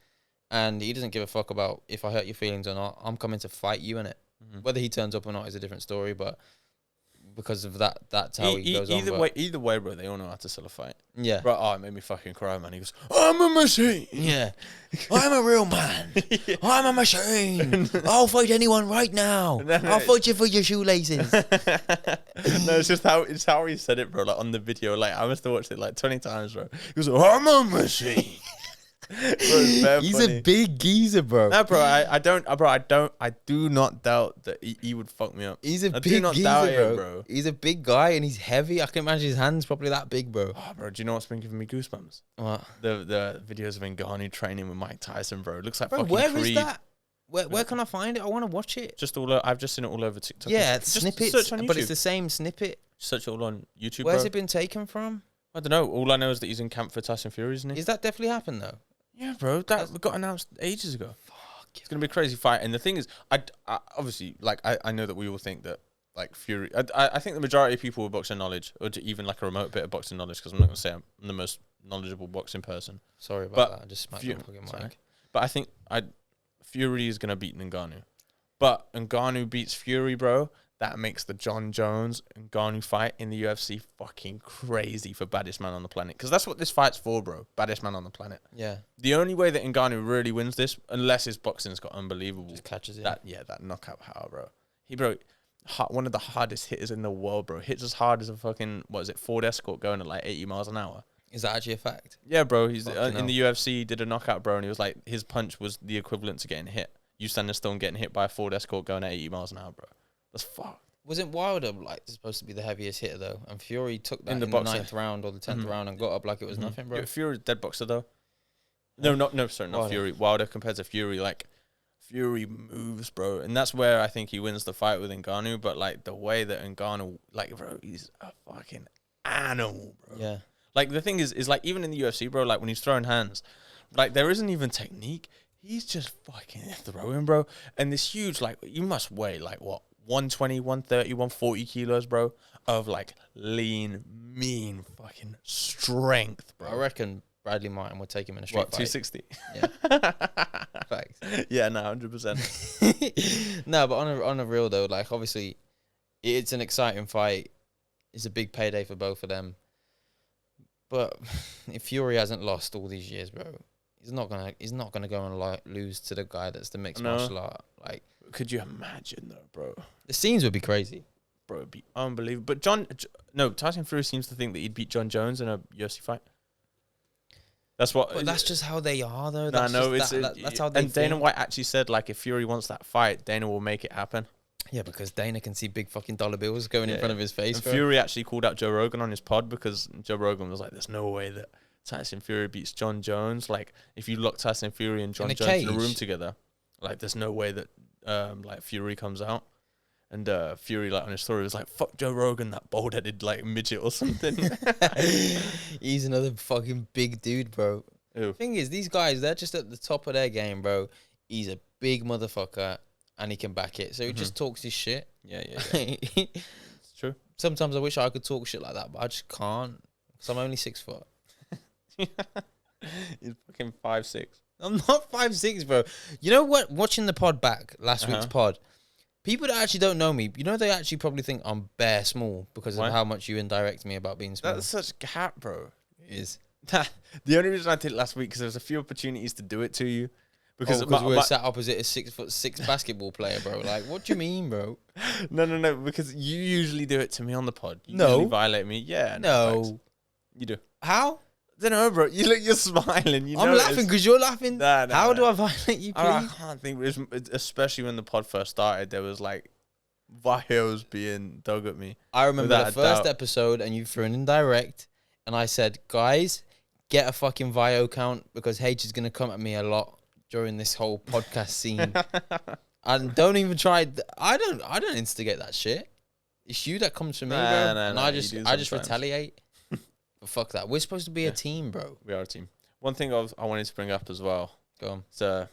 Speaker 2: And he doesn't give a fuck about if I hurt your feelings or not. I'm coming to fight you in it. Whether he turns up or not is a different story, but because of that's how he goes
Speaker 1: either
Speaker 2: on.
Speaker 1: Either way, bro, they all know how to sell a fight.
Speaker 2: Yeah.
Speaker 1: Bro, it made me fucking cry, man. He goes, I'm a machine.
Speaker 2: Yeah. I'm a real man. I'm a machine. I'll fight anyone right now. I'll fight you for your shoelaces.
Speaker 1: No, it's just how he said it, bro. Like on the video, like I must have watched it like 20 times, bro. He goes, I'm a machine. Bro, he's
Speaker 2: a big geezer, bro.
Speaker 1: No, bro, I do not doubt that he would fuck me up.
Speaker 2: He's a big geezer, bro. He's a big guy and he's heavy. I can imagine his hands probably that big, bro.
Speaker 1: Oh, bro, do you know what's been giving me goosebumps?
Speaker 2: What?
Speaker 1: The videos of Ngannou training with Mike Tyson, bro. It looks like
Speaker 2: bro,
Speaker 1: fucking
Speaker 2: where
Speaker 1: Creed.
Speaker 2: Is that? Where can I find it? I want to watch it.
Speaker 1: I've just seen it all over TikTok.
Speaker 2: Yeah, it's snippets,
Speaker 1: search on YouTube.
Speaker 2: But it's the same snippet.
Speaker 1: Search it all on YouTube.
Speaker 2: Where's it been taken from?
Speaker 1: I don't know. All I know is that he's in camp for Tyson Fury, isn't he?
Speaker 2: Is that definitely happened though?
Speaker 1: Yeah, bro. That got announced ages ago. Fuck. It's gonna be a crazy fight. And the thing is, I obviously like I know that we all think that like Fury. I think the majority of people with boxing knowledge, or even like a remote bit of boxing knowledge, because I'm not gonna say I'm the most knowledgeable boxing person.
Speaker 2: Sorry about that. I just smacked my fucking mic.
Speaker 1: But I think Fury is gonna beat Ngannou. But Ngannou beats Fury, bro. That makes the John Jones and Ngannou fight in the UFC fucking crazy for baddest man on the planet. Because that's what this fight's for, bro. Baddest man on the planet.
Speaker 2: Yeah.
Speaker 1: The only way that Ngannou really wins this, unless his boxing's got unbelievable.
Speaker 2: Just catches it.
Speaker 1: That knockout power, bro. one of the hardest hitters in the world, bro. Hits as hard as a fucking, Ford Escort going at like 80 miles an hour.
Speaker 2: Is that actually a fact?
Speaker 1: Yeah, bro. He's in the UFC, did a knockout, bro, and he was like, his punch was the equivalent to getting hit. You standing still and getting hit by a Ford Escort going at 80 miles an hour, bro. That's fucked.
Speaker 2: Wasn't Wilder like supposed to be the heaviest hitter though? And Fury took that in the
Speaker 1: boxing.
Speaker 2: 9th round or the 10th round and got up like it was nothing, bro.
Speaker 1: Yeah, Fury's dead boxer though. Not Wilder. Fury. Wilder compared to Fury, like Fury moves, bro, and that's where I think he wins the fight with Ngannou. But like the way that Ngannou, like, bro, he's a fucking animal, bro.
Speaker 2: Yeah.
Speaker 1: Like the thing is like even in the UFC, bro, like when he's throwing hands, like there isn't even technique. He's just fucking throwing, bro. And this huge, like, you must weigh like what? 120, 130, 140 kilos, bro, of like lean, mean fucking strength, bro.
Speaker 2: I reckon Bradley Martin would take him in a street fight.
Speaker 1: 260?
Speaker 2: Yeah. Facts.
Speaker 1: Yeah, no, 100%.
Speaker 2: No, but on a real though, like obviously it's an exciting fight. It's a big payday for both of them. But if Fury hasn't lost all these years, bro, he's not gonna go and lose to the guy that's the mixed martial art. Like,
Speaker 1: could you imagine though, bro?
Speaker 2: The scenes would be crazy,
Speaker 1: bro. It'd be unbelievable. But Tyson Fury seems to think that he'd beat John Jones in a UFC fight. That's what.
Speaker 2: But that's just how they are, though.
Speaker 1: That's
Speaker 2: how they.
Speaker 1: And Dana White actually said, like, if Fury wants that fight, Dana will make it happen.
Speaker 2: Yeah, because Dana can see big fucking dollar bills going in front of his face.
Speaker 1: And Fury actually called out Joe Rogan on his pod because Joe Rogan was like, "There's no way that Tyson Fury beats John Jones. Like, if you lock Tyson Fury and John Jones in a room together, like, there's no way that like Fury comes out." And Fury, like, on his story was like, "Fuck Joe Rogan, that bald-headed like midget or something."
Speaker 2: He's another fucking big dude, bro.
Speaker 1: Ew.
Speaker 2: Thing is, these guys, they're just at the top of their game, bro. He's a big motherfucker, and he can back it. So he just talks his shit.
Speaker 1: Yeah. It's true.
Speaker 2: Sometimes I wish I could talk shit like that, but I just can't. Because I'm only 6 foot.
Speaker 1: He's fucking 5'6".
Speaker 2: I'm not 5'6", bro. You know what? Watching the pod back, last week's pod, people that actually don't know me, you know, they actually probably think I'm bare small because of how much you indirect me about being small.
Speaker 1: That's such cap, bro.
Speaker 2: It is.
Speaker 1: The only reason I did it last week because there was a few opportunities to do it to you. Because
Speaker 2: we were sat opposite a 6'6" basketball player, bro. Like, what do you mean, bro?
Speaker 1: No. Because you usually do it to me on the pod. You usually violate me. Yeah.
Speaker 2: No.
Speaker 1: You do.
Speaker 2: How?
Speaker 1: I don't know, bro. You're smiling.
Speaker 2: I'm laughing because you're laughing.
Speaker 1: Nah,
Speaker 2: How do I violate you, please?
Speaker 1: I can't think. Especially when the pod first started, there was like vials being dug at me.
Speaker 2: I remember the first episode, and you threw an indirect, and I said, "Guys, get a fucking Vio count because H is gonna come at me a lot during this whole podcast scene." And don't even try. I don't instigate that shit. It's you that comes from me, bro. And I just retaliate. But fuck that. We're supposed to be a team, bro.
Speaker 1: We are a team. One thing I wanted to bring up as well.
Speaker 2: Go on.
Speaker 1: It's a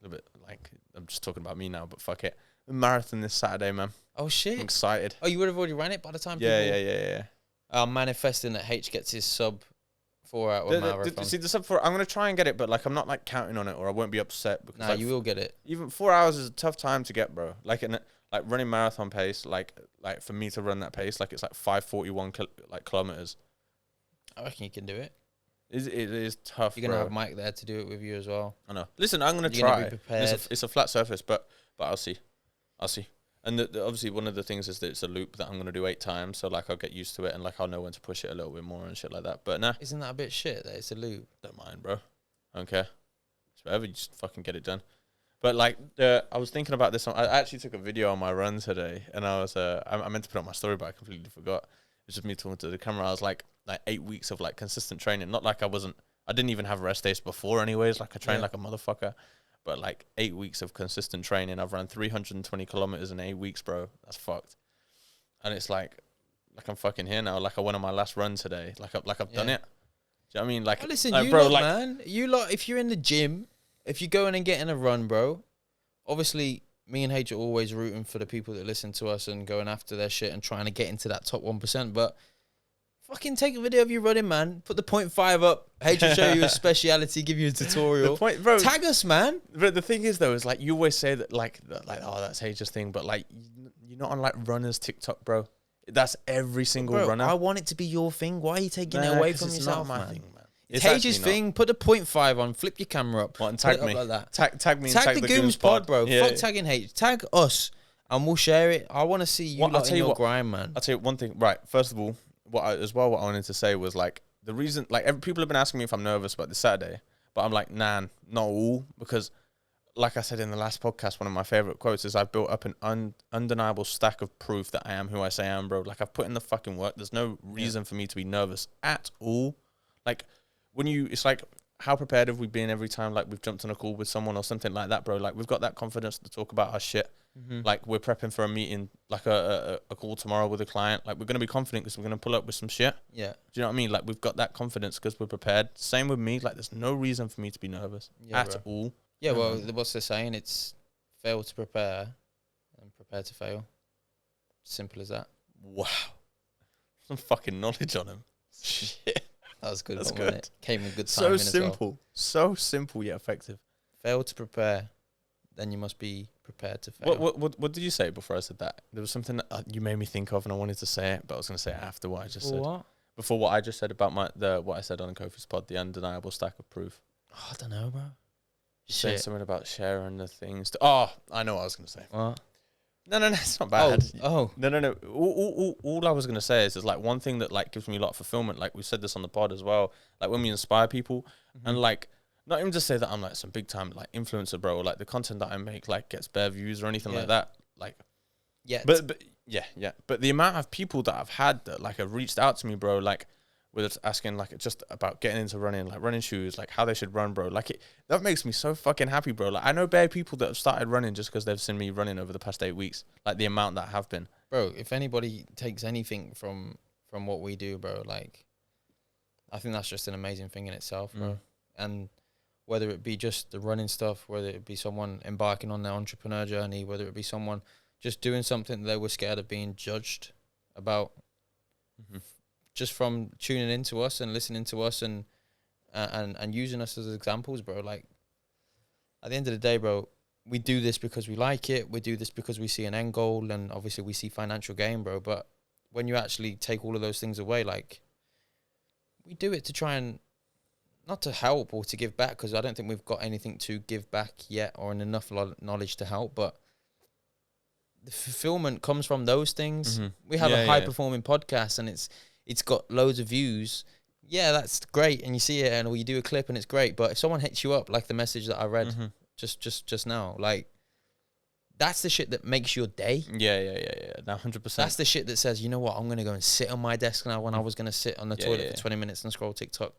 Speaker 1: little bit like, I'm just talking about me now, but fuck it. The marathon this Saturday, man.
Speaker 2: Oh, shit.
Speaker 1: I'm excited.
Speaker 2: Oh, you would have already ran it by the time
Speaker 1: Yeah.
Speaker 2: I'm manifesting that H gets his sub 4 hour marathon.
Speaker 1: See, the sub 4, I'm going to try and get it, but like I'm not like counting on it or I won't be upset. Because,
Speaker 2: nah, you will get it.
Speaker 1: Even 4 hours is a tough time to get, bro. Like running marathon pace, like for me to run that pace, like it's like 5:41 kilometers.
Speaker 2: I reckon you can do it.
Speaker 1: It is tough.
Speaker 2: You're gonna have Mike there to do it with you as well.
Speaker 1: I know. Listen, I'm gonna try. It's a flat surface, but I'll see. And obviously, one of the things is that it's a loop that I'm gonna do 8 times. So like, I'll get used to it, and like I'll know when to push it a little bit more and shit like that. But nah,
Speaker 2: isn't that a bit shit that it's a loop?
Speaker 1: Don't mind, bro. I don't care. It's whatever. You just fucking get it done. But like, I was thinking about this. I actually took a video on my run today, and I was I meant to put it on my story, but I completely forgot. It was just me talking to the camera. I was like 8 weeks of like consistent training. Not like I didn't even have rest days before anyways. Like I trained like a motherfucker. But like 8 weeks of consistent training. I've run 320 kilometers in 8 weeks, bro. That's fucked. And it's like I'm fucking here now. Like I went on my last run today. Like I've done it. Do you know what I mean? Like,
Speaker 2: listen,
Speaker 1: like,
Speaker 2: you
Speaker 1: bro,
Speaker 2: lot,
Speaker 1: like,
Speaker 2: man. You lot, if you're in the gym, if you go in and get in a run, bro, obviously me and H are always rooting for the people that listen to us and going after their shit and trying to get into that top 1%. But fucking take a video of you running, man. Put the 0.5 up. H will show you a speciality, give you a tutorial.
Speaker 1: Bro, tag
Speaker 2: us, man.
Speaker 1: But the thing is, though, is like you always say that, like oh, that's H's thing. But like, you're not on like runners TikTok, bro. That's every single runner.
Speaker 2: I want it to be your thing. Why are you taking it away from yourself,
Speaker 1: not my
Speaker 2: man?
Speaker 1: thing, man.
Speaker 2: It's H's thing. Put the 0.5 on. Flip your camera up.
Speaker 1: And tag me
Speaker 2: like that.
Speaker 1: Tag me.
Speaker 2: Tag the Gooms pod, bro.
Speaker 1: Yeah,
Speaker 2: Fuck tagging H. Tag us. And we'll share it. I want to see you lot in your grind, man.
Speaker 1: I'll tell you one thing. Right, first of all, what I wanted to say was, like, the reason, like, people have been asking me if I'm nervous about this Saturday, but I'm like, nah, not all, because, like I said in the last podcast, one of my favorite quotes is, I've built up an undeniable stack of proof that I am who I say I am, bro. Like, I've put in the fucking work. There's no reason for me to be nervous at all. Like, it's like, how prepared have we been every time, like, we've jumped on a call with someone or something like that, bro? Like, we've got that confidence to talk about our shit. Like, we're prepping for a meeting, like a call tomorrow with a client. Like, we're going to be confident because we're going to pull up with some shit.
Speaker 2: Yeah.
Speaker 1: Do you know what I mean? Like, we've got that confidence because we're prepared. Same with me. Like, there's no reason for me to be nervous at all.
Speaker 2: Yeah, well, what's the saying? It's fail to prepare and prepare to fail. Simple as that.
Speaker 1: Wow. Some fucking knowledge on him. Shit.
Speaker 2: That was good.
Speaker 1: That's
Speaker 2: one,
Speaker 1: good.
Speaker 2: wasn't it? Came with good timing
Speaker 1: So simple.
Speaker 2: as well.
Speaker 1: So simple yet effective.
Speaker 2: Fail to prepare, then you must be prepared to fail.
Speaker 1: What did you say before I said that? There was something that you made me think of, and I wanted to say it, but I was going to say it after what I just said.
Speaker 2: What?
Speaker 1: Before what I just said about what I said on Kofi's pod, the undeniable stack of proof.
Speaker 2: Oh, I don't know, bro.
Speaker 1: Saying something about sharing the things. I know what I was going to say.
Speaker 2: What?
Speaker 1: No, it's not bad.
Speaker 2: Oh.
Speaker 1: No. All I was going to say is like one thing that, like, gives me a lot of fulfillment. Like, we said this on the pod as well. Like, when we inspire people, and, like, not even just say that I'm, like, some big time, like, influencer, bro. Like, the content that I make, like, gets bare views or anything like that. Like,
Speaker 2: yeah.
Speaker 1: But But the amount of people that I've had that, like, have reached out to me, bro, like, whether it's asking, like, just about getting into running, like, running shoes, like, how they should run, bro. Like, that makes me so fucking happy, bro. Like, I know bare people that have started running just because they've seen me running over the past 8 weeks. Like, the amount that have been.
Speaker 2: Bro, if anybody takes anything from what we do, bro, like, I think that's just an amazing thing in itself, bro. And whether it be just the running stuff, whether it be someone embarking on their entrepreneur journey, whether it be someone just doing something they were scared of being judged about, just from tuning into us and listening to us and using us as examples, bro. Like, at the end of the day, bro, we do this because we like it. We do this because we see an end goal, and obviously we see financial gain, bro. But when you actually take all of those things away, like, we do it to try and not to help or to give back, because I don't think we've got anything to give back yet or enough knowledge to help. But the fulfillment comes from those things. We have a high-performing podcast, and it's got loads of views. Yeah, that's great, and you see it, or you do a clip, and it's great. But if someone hits you up, like the message that I read just now, like, that's the shit that makes your day.
Speaker 1: Yeah. 100%.
Speaker 2: That's the shit that says, you know what, I'm gonna go and sit on my desk now when I was gonna sit on the toilet for 20 minutes and scroll TikTok.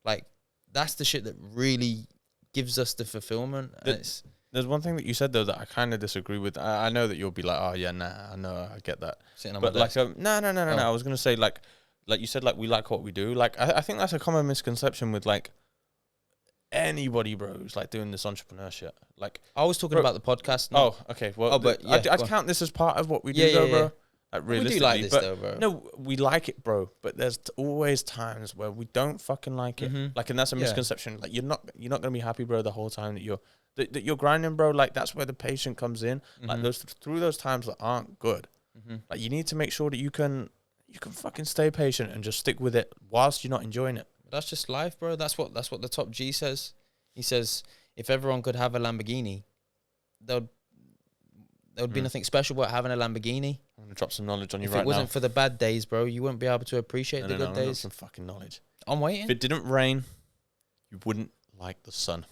Speaker 2: Like, that's the shit that really gives us the fulfillment.
Speaker 1: There's one thing that you said, though, that I kind of disagree with. I know that you'll be like, oh yeah, nah, I know, I get that.
Speaker 2: Sitting on
Speaker 1: but
Speaker 2: my
Speaker 1: like,
Speaker 2: desk.
Speaker 1: no. I was gonna say, like you said, like, we like what we do. Like, I think that's a common misconception with, like, anybody, bro, who's, like, doing this entrepreneur shit. Like,
Speaker 2: I was talking about the podcast.
Speaker 1: Oh, okay. Well,
Speaker 2: but
Speaker 1: I'd count this as part of what we do, though, bro. Like, realistically,
Speaker 2: we do like this, though, bro.
Speaker 1: No, we like it, bro. But there's always times where we don't fucking like it. Like, and that's a misconception. Like, you're not gonna be happy, bro, the whole time that you're grinding, bro. Like, that's where the patience comes in. Like, through those times that aren't good. Like, you need to make sure that you can fucking stay patient and just stick with it whilst you're not enjoying it.
Speaker 2: That's just life, bro. That's what the top G says. He says, if everyone could have a Lamborghini, there would be nothing special about having a Lamborghini.
Speaker 1: I'm gonna drop some knowledge on you
Speaker 2: right
Speaker 1: now.
Speaker 2: If it wasn't for the bad days, bro, you wouldn't be able to appreciate the good days.
Speaker 1: Some fucking knowledge.
Speaker 2: I'm waiting.
Speaker 1: If it didn't rain, you wouldn't like the sun.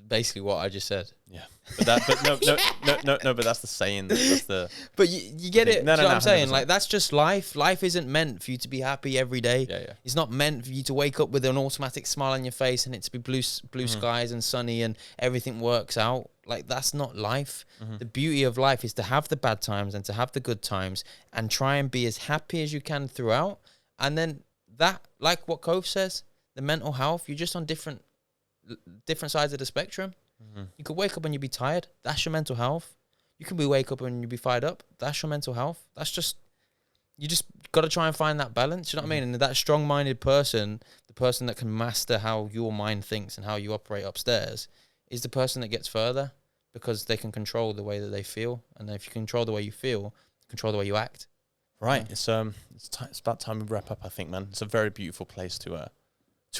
Speaker 2: Basically what I just said.
Speaker 1: Yeah. But no, but that's the saying. That's the.
Speaker 2: But you get it.
Speaker 1: No,
Speaker 2: what I'm saying?
Speaker 1: 100%.
Speaker 2: Like, that's just life. Life isn't meant for you to be happy every day.
Speaker 1: Yeah.
Speaker 2: It's not meant for you to wake up with an automatic smile on your face and it to be blue skies and sunny and everything works out. Like, that's not life. The beauty of life is to have the bad times and to have the good times and try and be as happy as you can throughout. And then that, like what Kof says, the mental health, you're just on different sides of the spectrum. You could wake up and you'd be tired. That's your mental health. You can wake up and you'd be fired up. That's your mental health. That's just, you just got to try and find that balance. You know what I mean? And that strong-minded person, the person that can master how your mind thinks and how you operate upstairs, is the person that gets further, because they can control the way that they feel. And if you control the way you feel, control the way you act.
Speaker 1: Right. Yeah. It's about time we wrap up, I think, man. It's a very beautiful place to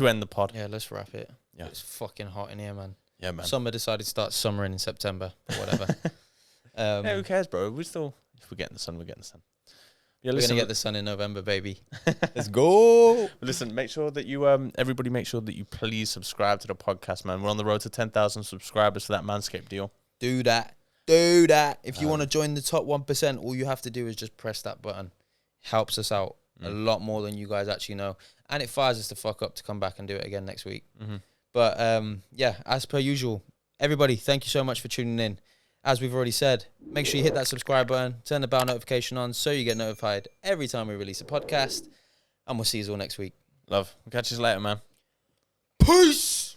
Speaker 1: end the pod.
Speaker 2: Yeah, let's wrap it.
Speaker 1: Yeah.
Speaker 2: It's fucking hot in here, man.
Speaker 1: Yeah, man.
Speaker 2: Summer decided to start summering in September, or whatever.
Speaker 1: Yeah, who cares, bro? If we're getting the sun, we're getting the sun. Yeah,
Speaker 2: we're gonna get the sun in November, baby. Let's go.
Speaker 1: Listen, make sure that you everybody make sure that you please subscribe to the podcast, man. We're on the road to 10,000 subscribers for that Manscaped deal.
Speaker 2: Do that. If you want to join the top 1%, all you have to do is just press that button. Helps us out a lot more than you guys actually know, and it fires us the fuck up to come back and do it again next week. But yeah, as per usual, everybody, thank you so much for tuning in. As we've already said, make sure you hit that subscribe button, turn the bell notification on so you get notified every time we release a podcast. And we'll see you all next week.
Speaker 1: Love. We'll catch you later, man.
Speaker 2: Peace!